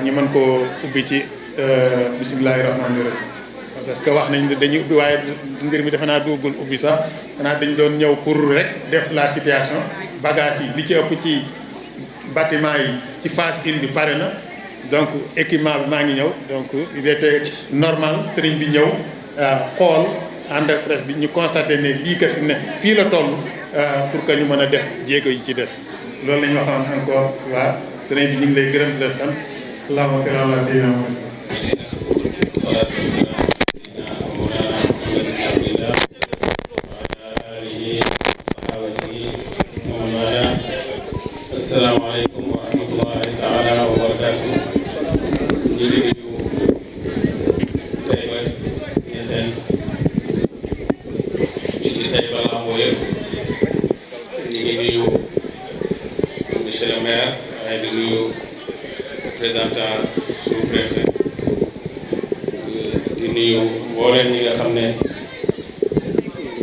ñu mën koo ubbi ci bisimilahi rahmaani rahim parce que wax nañ dañuy ubbi waaye mbir mi defe naa duggul ubbi sax xanaa dañ doon ñëw pour rek def la situation bagage yi li ci ëpp ci bâtiment yi ci phase 1 bi pare na donc équipement bi maa ngi ñëw donc il était normal sëriñ bi ñëw xool ànd ak presse bi ñu constaté ne lii ka fi ne fii la toll pour que ñu mën a def jéego yi ci des loolu la ñu waxoon encore waa sëriñ bi ñu ngi lay gërëm di la sant allahumma salli ala sayyidina Muhammad salaatu wassalaam sayyidina mawlana Muhammad ibn Abdillah wa ala alihi wa sahabatihi wa man wala assalaamu aleykum wa rahmatullahi taala wa barakatuh ñu ngi nuyu Taïba Niassène ci Taïba Lambo yëpp ñu ngi nuyu monsieur le maire waaye di nuyu représentant sous-préfet di nuyu mbooleem ñi nga xam ne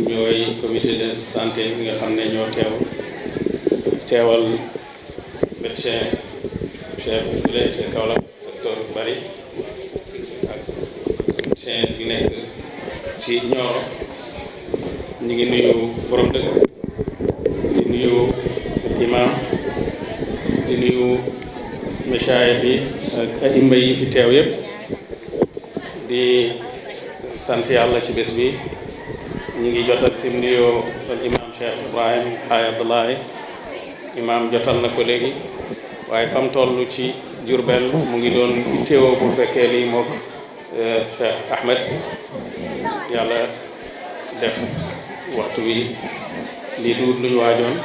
ñooy comité de santé ñi nga xam ne ñoo teewal médecin chef fële ca Kaolack docteur Bari ak médecin bi nekk ci Nioro ñu ngi nuyu borom dëkk di nuyu imam di nuyu machaayix yi ak aïma yi fi teew yëpp di sant yàlla ci bés bi ñu ngi jotal ci nuyoo al imam Cheikh Ibrahim Ay Abdullahi imam jotal na ko léegi waaye fam toll ci Jurbel mu ngi doon teewoo bu fekkee lii mook Cheikh Ahmed yàlla def waxtu wi lii duut lu ñu waajoon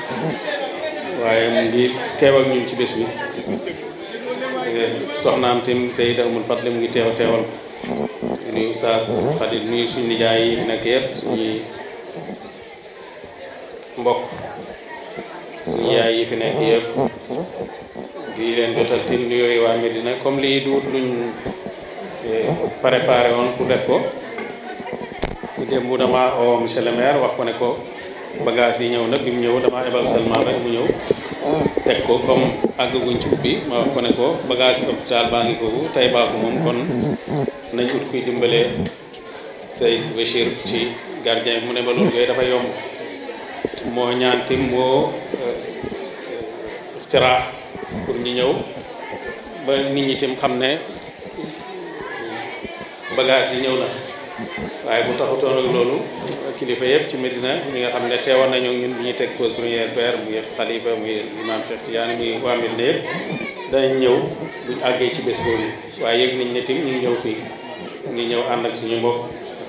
waaye mu ngi teew ak ñun ci bés bi soxnaam tim Seyda Umul Fadli mu ngi teewal nuyu Oustaz Khalil nuyu suñu nijaay yi nekk yëpp suñuy mbokk suñu yaay yi fi nekk yëpp di leen jotal tim nuyooyu waa Medina comme lii duut luñ préparé woon pour def ko démb dama oo monsieur le maire wax ko ne ko bagage yi ñëw na bi mu ñëw dama ebal seulement rek mu ñëw teg ko comme àggaguñ ci ubbi ma wax ko ne ko bagage yi hôpital baa ngi foofu tey baaku moom kon nañ ut kuy dimbalee say Bachir ci gardien mu ne ma loolu yooyu dafa yomb moo ñaantim moo ciraax pour ñu ñëw ba nit ñi tim xam ne bagage yi ñëw na waaye bu taxutoon ak loolu kilifa yëpp ci Medina ñi nga xam ne teewoon nañu ñun bi ñuy teg pause première pierre muy xalifa muy imam Cheikh Tidiane muy waa Medina yëpp dañ ñëw buñ àggee ci bés boobu waaye yëg nañ ne tim ñu ngi ñëw fii ñu ngi ñëw ànd ak suñu mbokk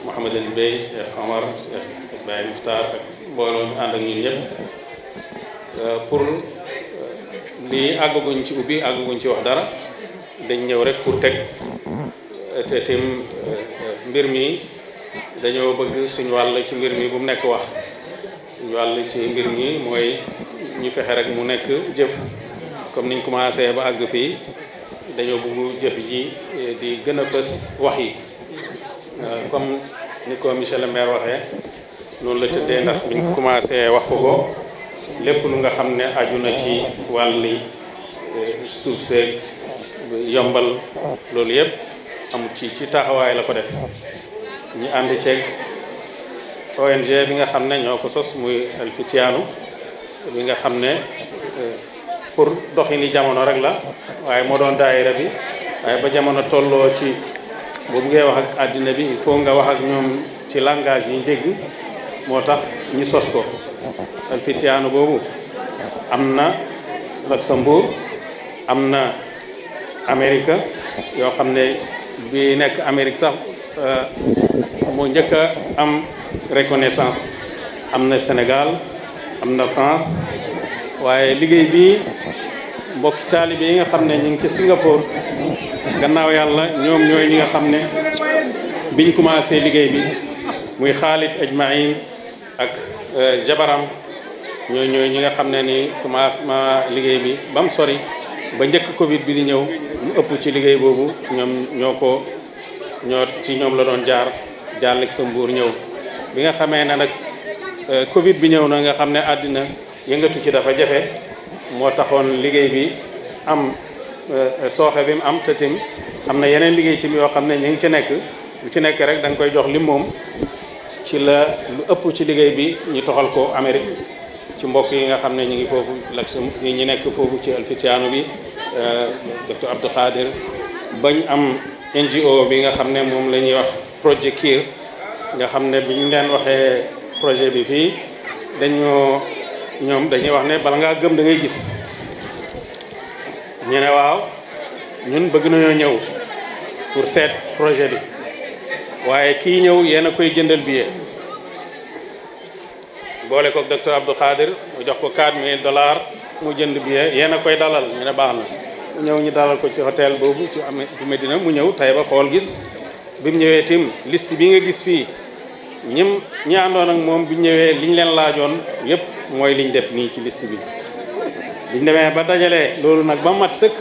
Mouhamadou Bey Cheikh Omar Cheikh Baye Muftar ak mbooloo ñu ànd ak ñun ñëpp pour lii àggaguñ ci ubbi àggaguñ ci wax dara dañ ñëw rek pour teg te tim mbir mi dañoo bëgg suñu wàll ci mbir mi bu mu nekk wax suñu wàll ci mbir mi mooy ñu fexe rek mu nekk jëf comme niñ commencé ba àgg fii dañoo bëgg jëf ji di gën a fës wax yi comme ni ko monsieur le maire waxee noonu la tëddee ndax biñ commencé wax ko lépp lu nga xam ne aju na ci wàlli suuf seeg yombal loolu yëpp am ci taxawaay la ko def ñu ànd ceeg ONG bi nga xam ne ñoo ko sos muy El Fitiyaanu bi nga xam ne pour doxini jamono rek la waaye moo doon daayira bi waaye ba jamono tolloo ci boobu ngay wax ak àddina bi il faut nga wax ak ñoom ci langage yi dégg moo tax ñu sos ko El Fitiyaanu boobu am na Luxembourg am na Amérique yoo xam ne bi nekk Amérique sax moo njëkk a am reconnaissance am na Sénégal am na France waaye liggéey bi mbokki taalibe yi nga xam ne ñu ngi ci Singapour gannaaw yàlla ñoom ñooy ñi nga xam ne biñ commencé liggéey bi muy Khalid Ajmaïn ak jabaram ñooy ñi nga xam ne ni commencement liggéey bi ba mu sori ba njëkk Covid bi di ñëw mu ëpp ci liggéey boobu ñoo ci ñoom la doon jaar Luxembourg ñëw bi nga xamee ne nag Covid bi ñëw na nga xam ne àddina yëngatu ci dafa jafe moo taxoon liggéey bi am sooxe bi mu am te tim am na yeneen liggéey tim yoo xam ne ñu ngi ci nekk lu ci nekk rek da nga koy jox lim moom ci la lu ëpp ci liggéey bi ñu toxal ko Amérique ci mbokk yi nga xam ne ñu ngi foofu Luxembourg ñi nekk foofu ci El Fitiyaanu bi docteur Abdou Khadir bañ am NGO bi nga xam ne moom la ñuy wax projet KIR nga xam ne biñ leen waxee projet bi fii ñoom dañuy wax ne bala ngaa gëm da ngay gis ñu ne waaw ñun bëgg nañoo ñëw pour seet projet bi waaye kii ñëw yéen a koy jëndal billet boole ko docteur Abdou Khadir mu jox ko $4,000 mu jënd billet yéen a koy dalal ñu ne baax na mu ñëw ñu dalal ko ci hôtel boobu ci Medina mu ñëw Taïba xool gis bi mu ñëwee tim liste bi nga gis fii ñi àndoon ak moom bi ñëwee liñ leen laajoon yépp mooy liñ def nii ci liste bi biñ demee ba dajalee loolu nag ba mat sëkk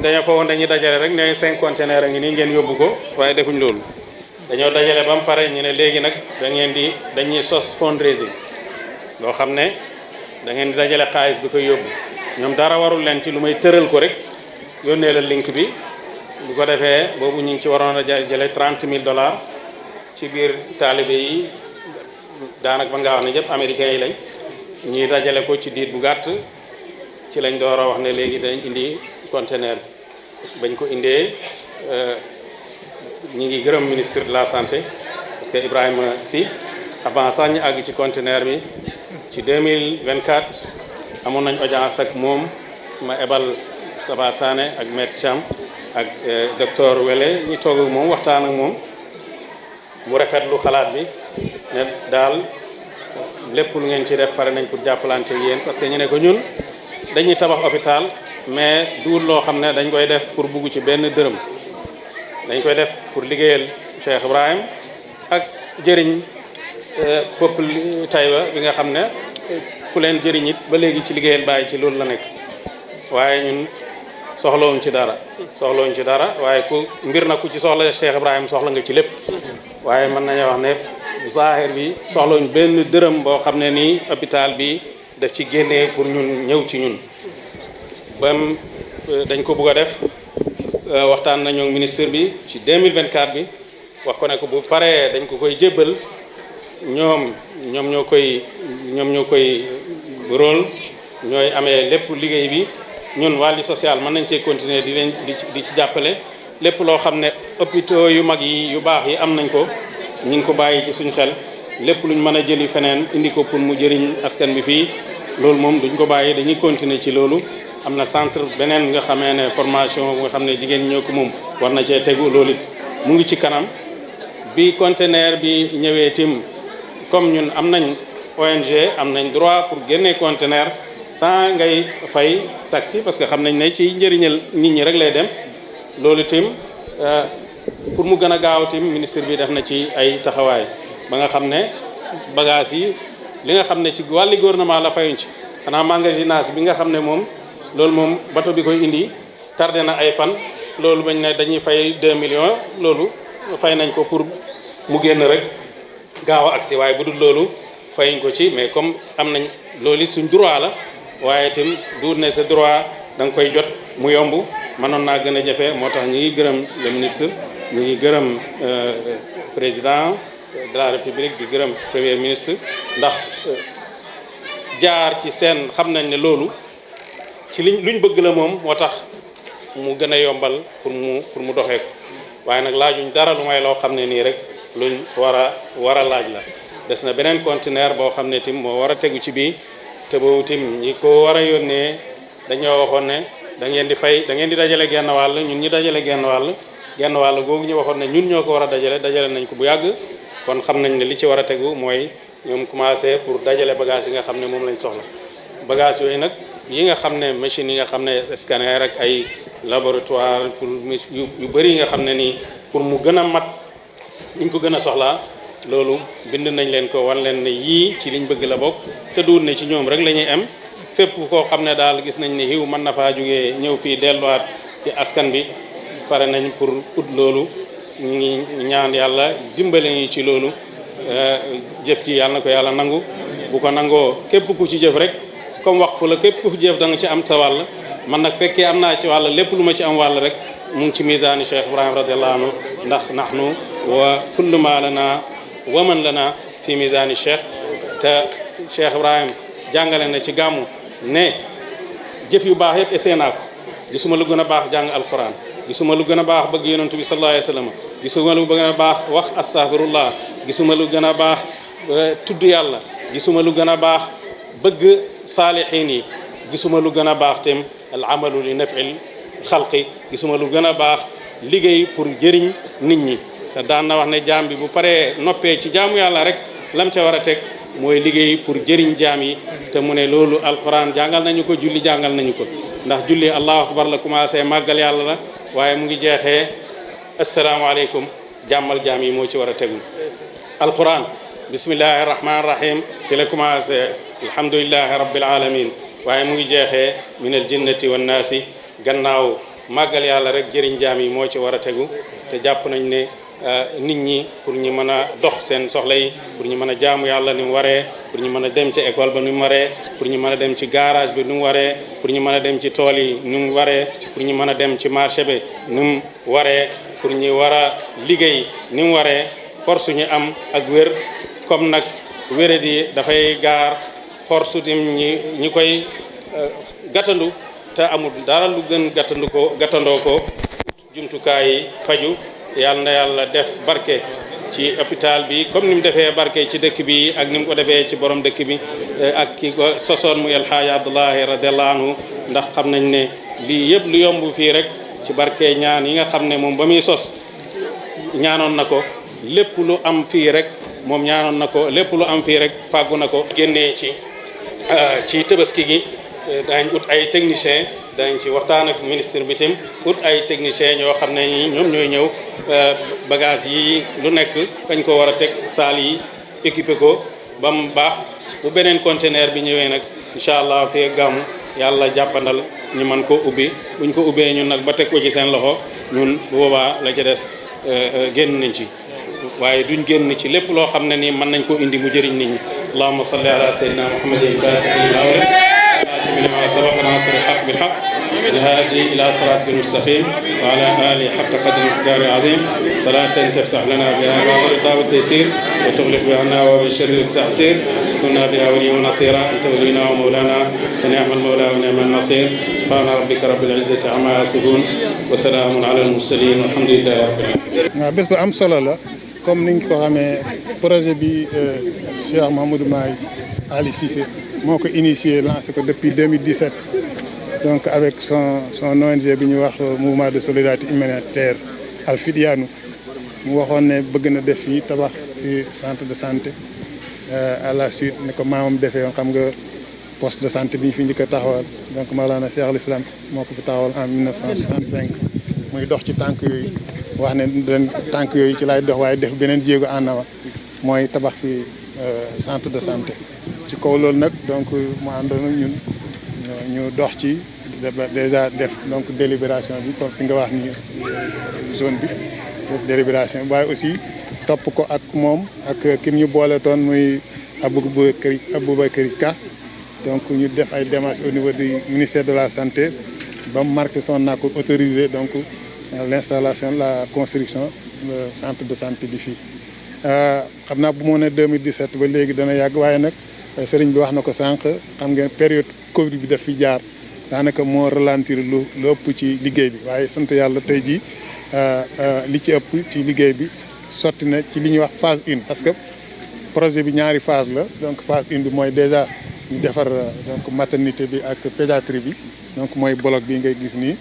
dañoo fa woon dañuy dajale rek ne 5 conteneurs a ngi nii ngeen yóbbu ko waaye defuñ loolu dañoo dajale ba mu pare ñu ne léegi nag dañuy sos fundraising loo xam ne da ngeen di dajale xaalis bi koy yóbbu ñoom dara warul leen ci lu may tëral ko rek yónnee la link bi bu ko defee boobu ñu ngi ci waroon a jële $30,000 ci biir taalibe yi daanaka ba nga wax ne ñëpp américains yi lañ ñuy dajale ko ci diir bu gàtt ci lañ door a wax ne léegi dañ indi conteneur bañ ko indee ñi ngi gërëm ministre de la santé parce que Ibrahima Sy avant sax ñu àgg ci conteneur bi ci 2024 amoon nañ audience ak moom ma ebal Saba Sané ak Maître Thiam ak docteur Wele ñu toog ak moom waxtaan ak moom mu rafetlu xalaat bi ne daal lépp lu ngeen ci def pare nañ pour jàppalante yéen parce que ñu ne ko ñun dañuy tabax hôpital mais duul loo xam ne dañ koy def pour bugg ci benn dërëm dañ koy def pour liggéeyal Cheikh Ibrahim ak jëriñ peuple Taïba bi nga xam ne ku leen jëriñ it ba léegi ci liggéeyal Baay ci loolu la nekk waaye ñun soxlawuñ ci dara waaye ku mbir na ku ci soxla Cheikh Ibrahim soxla nga ci lépp waaye mën nañu wax ne zahir bi soxlawuñ benn dërëm boo xam ne nii hôpital bi daf ci génnee pour ñun ñëw ci ñun bam dañ ko bugg a def waxtaan nañu ministre bi ci 2024 bi wax ko ne ko bu paree dañ ko koy jébbal ñoom ñoo koy rôle ñooy amee lépp liggéey bi ñun wàllu social mën nañ cee continuer di ci jàppale lépp loo xam ne hôpitaux yu mag yi yu baax yi am nañ ko ñu ngi ko bàyyi ci suñu xel lépp luñ mën a jëli feneen indi ko pour mu jëriñ askan bi fii loolu moom duñ ko bàyyi dañuy continuer ci loolu am na centre beneen nga xamee ne formation nga xam ne jigéen ñoo ko moom war na cee tegu loolu it mu ngi ci kanam bi conteneur bi ñëwee tim comme ñun am nañ ONG am nañ droit pour génne conteneur sans ngay fay taxi parce que xam nañ ne ci njëriñal nit ñi rek lay dem loolu tim pour mu gën a gaaw tim ministre bi def na ci ay taxawaay ba nga xam ne bagage yi li nga xam ne ci wàlli gouvernement la fayuñ ci xanaa magasinage bi nga xam ne moom loolu moom bateau bi koy indi tardé na ay fan loolu bañ ne dañuy fay 2 millions loolu fay nañ ko pour mu génn rek gaaw a agsi waaye bu dul loolu fayuñ ko ci mais comme am nañ loolu suñ droit la waaye itam du ne sa droit da nga koy jot mu yomb mënoon naa gën a jafe moo tax ñu ngi gërëm le ministre ñu ngi gërëm président de la république di gërëm premier ministre ndax jaar ci seen xam nañ ne loolu ci luñ bëgg la moom moo tax mu gën a yombal pour mu doxee ko waaye nag laajuñ dara lu may loo xam ne nii rek luñ war a laaj la des na beneen conteneur boo xam ne tim moo war a tegu ci bii te boobu tim ñi ko war a yónnee dañoo waxoon ne da ngeen di fay da ngeen di dajale genn wàll ñun ñu dajale genn wàll googu ñu waxoon ne ñun ñoo ko war a dajale nañ ko bu yàgg kon xam nañ ne li ci war a tegu mooy ñoom commencé pour dajale bagage yi nga xam ne moom lañ soxla bagage yooyu nag yi nga xam ne machine yi nga xam ne scanner ak ay laboratoire pour yu bëri yi nga xam ne nii pour mu gën a mat niñ ko gën a soxlaa loolu bind nañ leen ko wan leen ne yii ci liñ bëgg la bokk te duut ne ci ñoom rek la ñuy am fépp koo xam ne daal gis nañ ne xiw mën na faa jógee ñëw fii delluwaat ci askan bi pare nañ pour ut loolu ñu ngi ñaan yàlla dimbale ñu ci loolu jëf ci yàlla na ko yàlla nangu bu ko nangoo képp ku ci jëf rek comme wax fu la képp ku fi jëf da nga ci am sa wàll man nag fekkee am naa ci wàll lépp lu ma ci am wàll rek mu ngi ci misaani Cheikh Ibrahim radiallahu anhu ndax nahnu wa kullu ma lana wa man lana fi misaani Cheikh te Cheikh Ibrahim jàngale na ci gàmmu ne jëf yu baax yëpp essayé naa ko gisuma lu gën a baax jàng alquran gisuma lu gën a baax bëgg yonent bi sallallahu alayhi wa sallam gisuma lu gën a baax wax astaghfirullah gisuma lu gën a baax tudd yàlla gisuma lu gën a baax bëgg saalihiin yi gisuma lu gën a baax tem al amalu li nafil xalqi gisuma lu gën a baax liggéey pour jëriñ nit ñi te daan na wax ne jaam bi bu paree noppee ci jaamu yàlla rek lam ca war a teg mooy liggéey pour jëriñ jaam yi te mu ne loolu alquran jàngal nañu ko julli jàngal nañu ko ndax julli allahu akbar la commencé màggal yàlla la waaye mu ngi jeexee asalaamaaleykum jàmmal jaam yi moo ci war a tegu alquran bismillahi rahmaani rahim ci la commencé alhamdulillahi rabbil alamin waaye mu ngi jeexee min al jinnati wan naasi gannaaw màggal yàlla rek jëriñ jaam yi moo ci war a tegu te jàpp nañ ne nit ñi pour ñu mën a dox seen soxla yi pour ñu mën a jaamu yàlla ni mu waree pour ñu mën a dem ci école ba ni mu waree pour ñu mën a dem ci garage bi ni mu waree pour ñu mën a dem ci tool yi ni mu waree pour ñu mën a dem ci marché bi ni mu waree pour ñu war a liggéey ni mu waree force ñu am ak wér comme nag wéradi dafay gaar force tim ñi koy gàttandu te amul dara lu gën gàttandoo ko jumtukaay yi faju yàlla na yàlla def barke ci hôpital bi comme ni mu defee barke ci dëkk bi ak ni mu ko defee ci borom dëkk bi ak ki ko sosoon mu El Hadj Abdoulahi radiallahu anhu ndax xam nañ ne lii yëpp lu yomb fii rek ci barke ñaan yi nga xam ne moom ba muy sos ñaanoon na ko lépp lu am fii rek moom ñaanoon na ko lépp lu am fii rek fàggu na ko génnee ci Tabaski gi dañ ut ay technicien dañ ci waxtaan ak ministre bi tam ut ay technicien ñoo xam ne ñoom ñooy ñëw bagage yi lu nekk fañ ko war a teg saal yi équipé ko ba mu baax bu beneen conteneur bi ñëwee nag incha allah fii gàmmu yàlla jàppandal ñu mën ko ubbi buñ ko ubbee ñun nag ba teg ko ci seen loxo ñun bu boobaa la ca des génn nañ ci waaye duñ génn ci lépp loo xam ne nii mën nañ ko indi mu jëriñ nit ñi allahumma salli ala sayyidina muhammadin لما سبق ناصر الحق بالحق الهادي إلى صراطك المستقيم وعلى آله حق قدر المقدار العظيم صلاة تفتح لنا بها باب الرضا والتيسير وتغلق بها عنا وبالشر والتعسير تكوننا بها وليا ونصيرا أنت ولينا ومولانا ونعم المولى ونعم النصير سبحان ربك رب العزة عما يصفون وسلام على المرسلين والحمد لله رب العالمين. bés bu am solo la comme niñ ko xamee projet bi Cheikh Mouhamadou Mahi Ali Cissé moo ko initié lancé ko depuis 2017 donc avec son ONG bi ñuy wax mouvement de solidarité humanitaire Al Fidyaanou mu waxoon ne bëgg na def fii tabax fi centre de santé à la suite ne ko maamam defee yoon xam nga poste de santé bi ñu fi njëkk a taxawal donc Maolana Cheikh al Islam moo ko fi taxawal en 1965 muy dox ci tànk yooyu wax ne ren tànk yooyu ci laay dox waaye def beneen jéego en avant mooy tabax fi centre de santé ci kaw loolu nag donc mu àndoon ak ñun ñu dox ci déjà def donc délibération bi comme fi nga wax ni zone bi def délibération bi waaye aussi topp ko ak moom ak kim ñu boole toon muy Aboubacry Ka donc ñu def ay démarches au niveau du ministère de la santé ba mu marqué son accord autorisé donc l'installation la construction centre de santé bi fii xam naa bu moo ne 2017 ba léegi dana yàgg waaye nag sëriñ bi wax na ko sànq xam ngeen période Covid bi daf fi jaar daanaka moo ralentir lu ëpp ci liggéey bi waaye sant yàlla tey jii li ci ëpp ci liggéey bi sotti na ci li ñuy wax phase 1 parce que projet bi ñaari phase la donc phase 1 bi mooy déjà ñu defar donc maternité bi ak pédiatrie bi donc mooy bloc bi ngay gis nii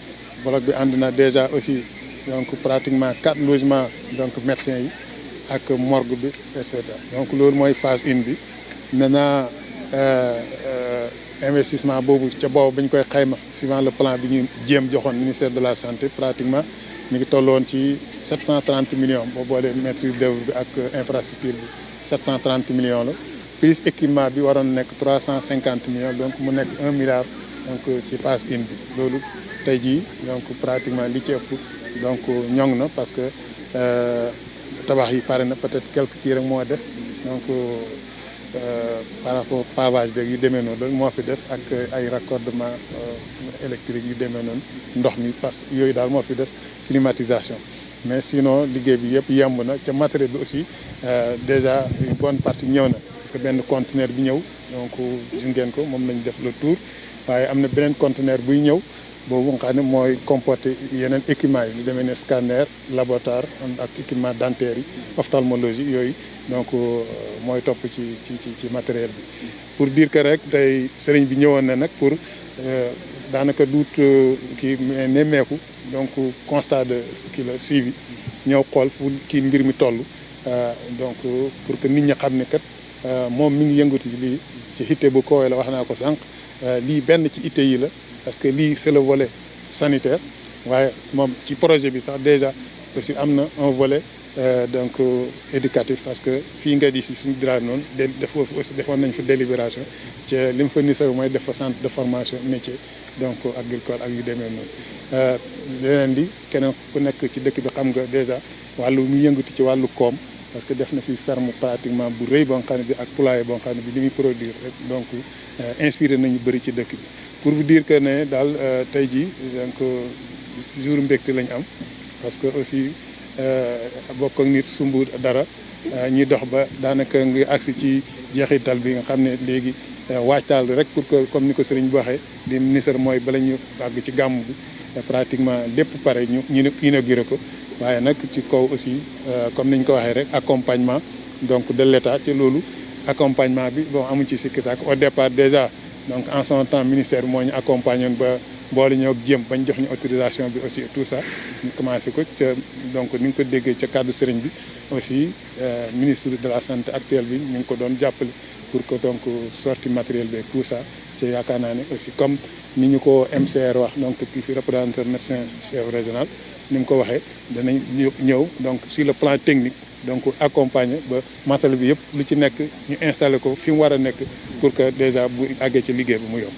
bloc bi ànd na déjà aussi donc pratiquement 4 logements donc médecins yi ak morgue bi et cetera donc loolu mooy phase 1 bi maintenant investissement boobu ca boobu bañ koy xayma suivant le plan bi ñu jéem joxoon ministère de la santé pratiquement mi ngi tolloon ci 730 millions boo boolee maîtrise d'œuvre bi ak infrastructure bi 730 millions la plus équipement bi waroon nekk 350 millions donc mu nekk 1 milliard donc ci phase 1 bi loolu tey jii donc pratiquement li ci ëpp donc ñoŋ na parce que tabax yi pare na peut-être quelques kii rek moo des donc par rapport pavage beeg yu demee noonu moo fi des ak ay raccordement électrique yu demee noonu ndox mi parce que yooyu daal moo fi des climatisation mais sinon liggéey bi yëpp yemb na ca matériel bi aussi déjà une bonne partie ñëw na parce que benn conteneur bi ñëw donc gis ngeen ko moom lañ def le tour waaye am na beneen conteneur buy ñëw boobu nga xam ne mooy comporter yeneen équipement yi ñu demee ne scanner laboratoire ak équipement dentaire yi ophtalmologie yooyu donc mooy topp ci matériel bi pour dire que rek tey sëriñ bi ñëwoon na nag pour daanaka duut kii nemmeeku donc constat de kii la suivi ñëw xool fu kii mbir mi toll donc pour que nit ñi xam ne kat moom mi ngi yëngatu ci lii ci itte bu koowee la wax naa ko sànq lii benn ci itte yi la parce que lii c'est le volet sanitaire waaye moom ci projet bi sax déjà aussi am na un volet donc éducatif parce que fii nga di si suñu diraat noonu def foofu aussi defoon nañ fa délibération ci li mu fa nisar mooy def fa centre de formation métier donc agricole ak yu demee noonu leneen di keneen ku nekk ci dëkk bi xam nga déjà wàllu mu yëngatu ci wàllu koom parce que def na fi ferme pratiquement bu rëy boo xam ne bi ak poulailler boo xam ne bi li muy produire rek donc inspiré nañu bëri ci dëkk bi pour vous dire que ne daal tey jii donc jour mbégte lañ am parce que aussi bokk ak nit sumb dara ñuy dox ba daanaka nga agsi ci jeexital bi nga xam ne léegi waajtaal rek pour que comme ni ko sëriñ bi waxee di ministre mooy bala ñu àgg ci gàmm bi pratiquement lépp pare ñu inauguré ko waaye nag ci kaw aussi comme niñ ko waxee rek accompagnement donc de l'État ci loolu accompagnement bi bon amuñ ci sikki sàkk au départ déjà donc en son temps ministère moo ñu accompagné ba boole ñoo jéem bañ jox ñu autorisation bi aussi tout ça ñu commencé ko ca donc ni nga ko déggee ca cadre sëriñ bi aussi ministre de la santé actuel bi ñu ngi ko doon jàppale pour que donc sortie matériel bi tout ça te yaakaar naa ne aussi comme ni ñu ko MCR wax donc kii fi représentant médecin chef régional ni mu ko waxee danañ ñëw donc sur le plan technique donc accompagner ba matériel bi yëpp lu ci nekk ñu installé ko fi mu war a nekk pour que déjà bu àggee ci liggéey bi mu yomb.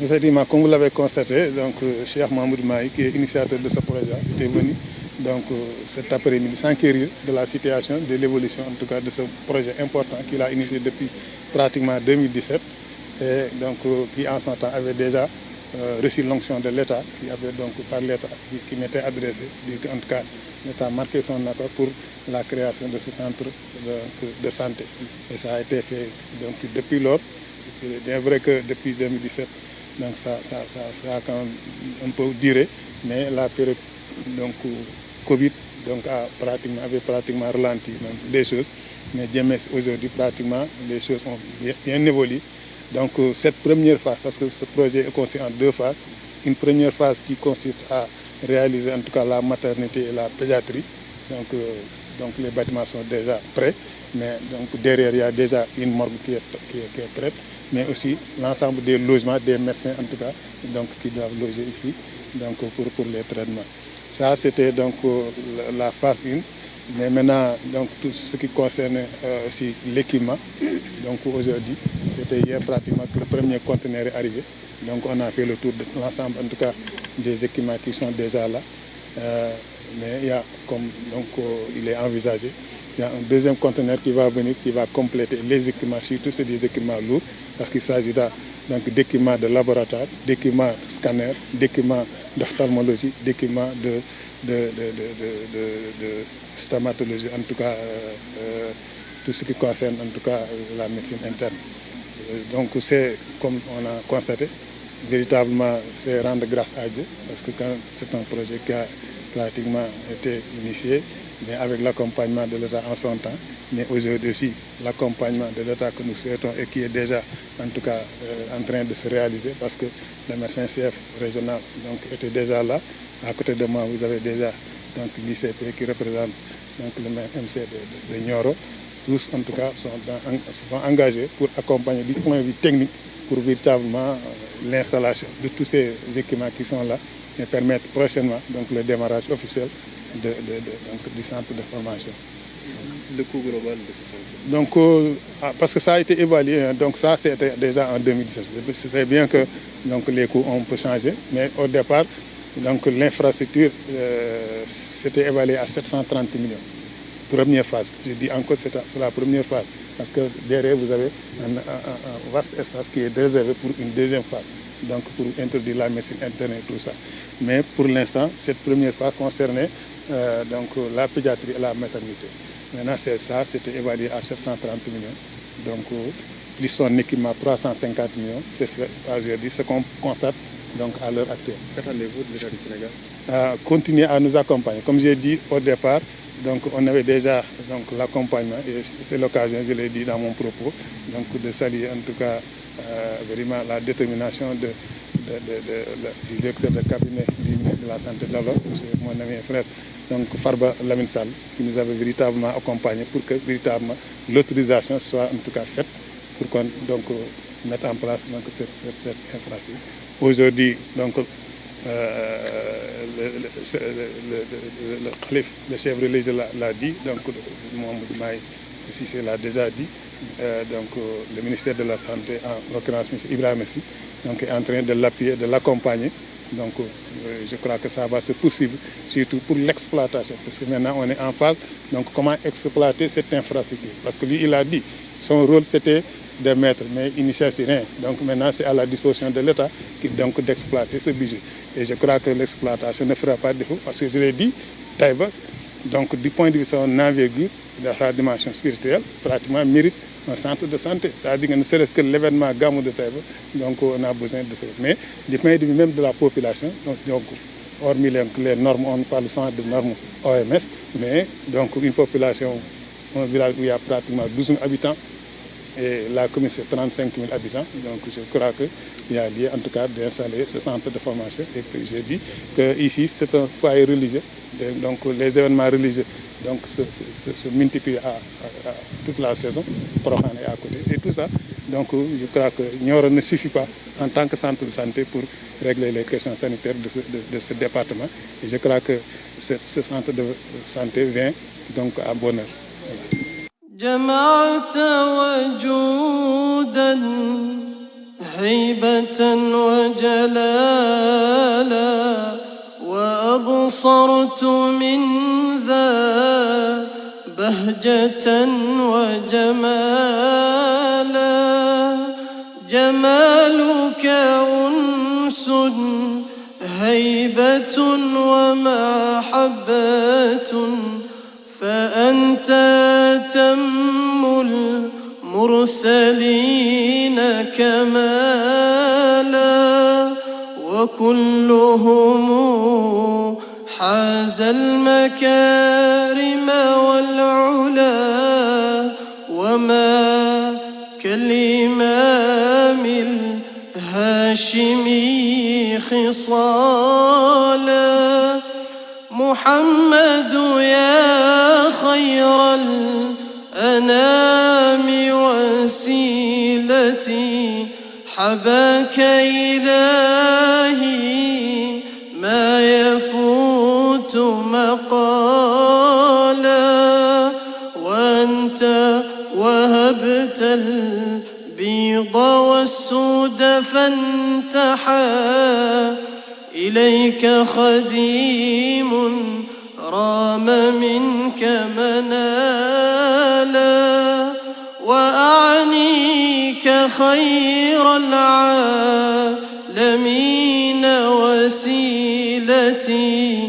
Effectivement, comme vous l'avez constaté, donc Cheikh Mahmoud Mahi, qui est initiateur de ce projet, était venu donc cet après-midi s'enquérir de la situation, de l'évolution en tout cas de ce projet important qu'il a initié depuis pratiquement 2017 et donc qui en son temps avait déjà reçu l'onction de l'État, qui avait donc par l'État qui m'était adressé, en tout cas l'État a marqué son accord pour la création de ce centre de santé. Et ça a été fait donc depuis lors. Il est bien vrai que depuis 2017, donc ça a quand même un peu duré, mais la période donc Covid donc avait pratiquement ralenti des choses. Mais Dieu merci, aujourd'hui pratiquement les choses ont bien évolué. Donc cette première phase, parce que ce projet est conçu en deux phases, une première phase qui consiste à réaliser en tout cas la maternité et la pédiatrie. Donc les bâtiments sont déjà prêts, mais donc derrière il y a déjà une morgue qui est prête, mais aussi l'ensemble des logements des médecins en tout cas donc qui doivent loger ici donc pour les traitements. Ça c'était donc la phase 1. Mais maintenant, donc, tout ce qui concerne aussi l'équipement, donc aujourd'hui, c'était hier pratiquement que le premier conteneur est arrivé. Donc on a fait le tour de l'ensemble, en tout cas, des équipements qui sont déjà là. Mais il y a, comme donc, il est envisagé, il y a un deuxième conteneur qui va venir, qui va compléter les équipements, surtout c'est des équipements lourds, parce qu'il s'agit d'équipements de laboratoire, d'équipements scanner, d'équipements d'ophtalmologie, d'équipements de stomatologie, en tout cas tout ce qui concerne en tout cas la médecine interne. Donc c'est comme on a constaté, véritablement c'est rendre grâce à Dieu, parce que quand c'est un projet qui a pratiquement été initié, mais avec l'accompagnement de l'État en son temps, mais aujourd'hui aussi l'accompagnement de l'État que nous souhaitons et qui est déjà en tout cas en train de se réaliser, parce que le médecin chef régional donc, était déjà là. À côté de moi, vous avez déjà donc, l'ICP qui représente donc, le MC de Nioro. Tous, en tout cas, se sont engagés pour accompagner du point de vue technique pour véritablement l'installation de tous ces équipements qui sont là et permettre prochainement donc, le démarrage officiel du centre de formation. Le coût global de ce centre? Donc, parce que ça a été évalué, donc ça c'était déjà en 2017. C'est bien que donc, les coûts ont un peu changé, mais au départ, donc l'infrastructure s'était évaluée à 730 millions. Première phase. Je dis encore c'est la première phase. Parce que derrière vous avez un vaste espace qui est réservé pour une deuxième phase. Donc pour introduire la médecine interne et tout ça. Mais pour l'instant, cette première phase concernait donc la pédiatrie et la maternité. Maintenant c'est ça, c'était évalué à 730 millions. Donc plus son équipement 350 millions. C'est aujourd'hui ce qu'on constate. Donc à l'heure actuelle. Qu'attendez-vous de l'État du Sénégal? Continuer à nous accompagner. Comme j'ai dit au départ, donc on avait déjà l'accompagnement et c'est l'occasion, je l'ai dit dans mon propos, donc de saluer en tout cas vraiment la détermination du directeur de cabinet du ministre de la Santé d'alors, mon ami et frère, donc Farba Lamine Sall, qui nous avait véritablement accompagnés pour que véritablement l'autorisation soit en tout cas faite pour qu'on donc mette en place donc, cette infrastructure. Aujourd'hui, donc, le calife, le chef religieux l'a dit, donc Mohamed Mahi Cissé l'a déjà dit, donc le ministère de la Santé, en l'occurrence M. Ibrahim Messi, donc, est en train de l'appuyer, de l'accompagner. Donc je crois que ça va se poursuivre, surtout pour l'exploitation, parce que maintenant on est en phase, donc comment exploiter cette infrastructure. Parce que lui, il a dit, son rôle c'était de mettre, mais il n'y cherche rien. Donc maintenant c'est à la disposition de l'État d'exploiter ce budget. Et je crois que l'exploitation ne fera pas défaut, parce que je l'ai dit, Taïba, donc du point de vue de son envergure, de sa dimension spirituelle, pratiquement mérite un centre de santé. C'est-à-dire que ne serait-ce que l'événement Gamou de Taïba, donc on a besoin de faire. Mais du point de vue même de la population, donc hormis les normes, on parle souvent de normes OMS, mais donc une population, un village où il y a pratiquement 12 000 habitants, et la commune c'est 35 000 habitants. Donc je crois qu'il y a lieu en tout cas d'installer ce centre de formation et que j'ai dit que ici c'est un foyer religieux. Donc les événements religieux donc, se multiplient à toute la saison. Prokhane est à côté et tout ça. Donc je crois que Nioro ne suffit pas en tant que centre de santé pour régler les questions sanitaires de ce département. Et je crois que ce centre de santé vient donc à bon heure. جمعت وجودا هيبة وجلالا وأبصرت من ذا بهجة وجمالا جمالك أنس هيبة ومحبة فأنت تم المرسلين كمالا وكلهم حاز المكارم والعلا وما كالإمام الهاشمي خصالا محمد يا خير الأنام وسيلتي حباك إلهي ما يفوت مقالا وأنت وهبت البيض والسود فانتحى إليك خديم رام منك منالا وأعنيك خير العالمين وسيلتي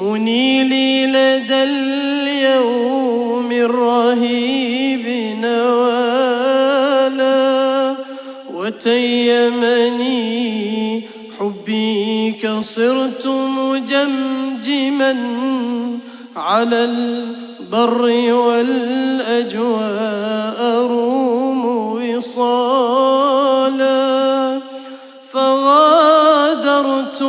منيلي لدى اليوم الرهيب نوالا وتيمني حبيك صرت مجمجما على البر والأجواء أروم وصالا فغادرت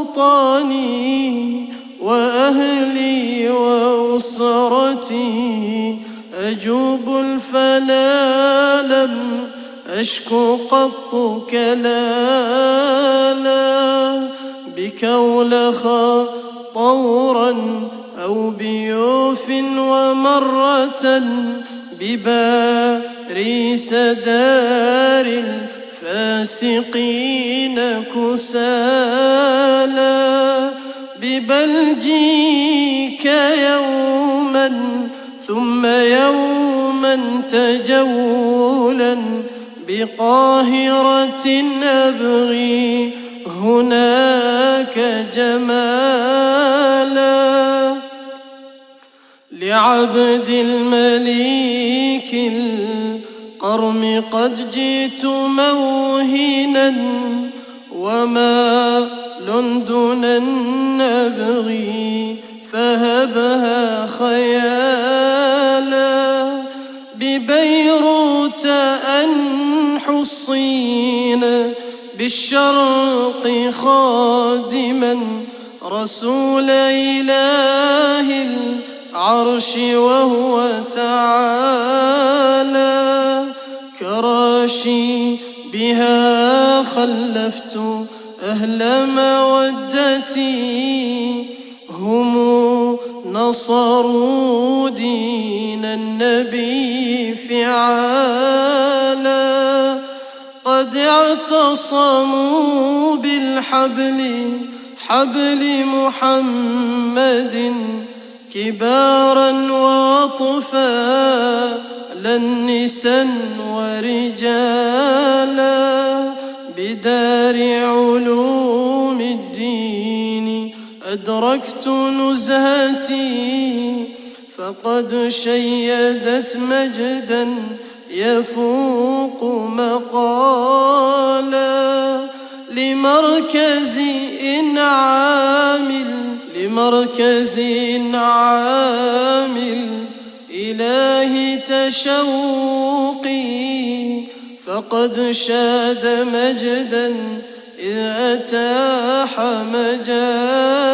أوطاني وأهلي وأسرتي أجوب الفلا لم أشكو قط كلالا بكولخا طورا أو بيوف ومرة بباريس دار الفاسقين كسالا ببلجيك يوما ثم يوما تجولا بقاهرة أبغي هناك جمالا لعبد المليك القرم قد جئت موهنا وما لندنا أبغي فهبها خيالا ببيروت أنحو الصين بالشرق خادما رسول إله العرش وهو تعالى كراشي بها خلفت أهل مودتي هم نصروا دين النبي فعالا قد اعتصموا بالحبل حبل محمد كبارا وأطفالا نسا ورجالا بدار علوم الدين أدركت نزهتي فقد شيدت مجدا يفوق مقالا لمركز عامل إلى الإله تشوقي فقد شاد مجدا إذ أتاح مجالا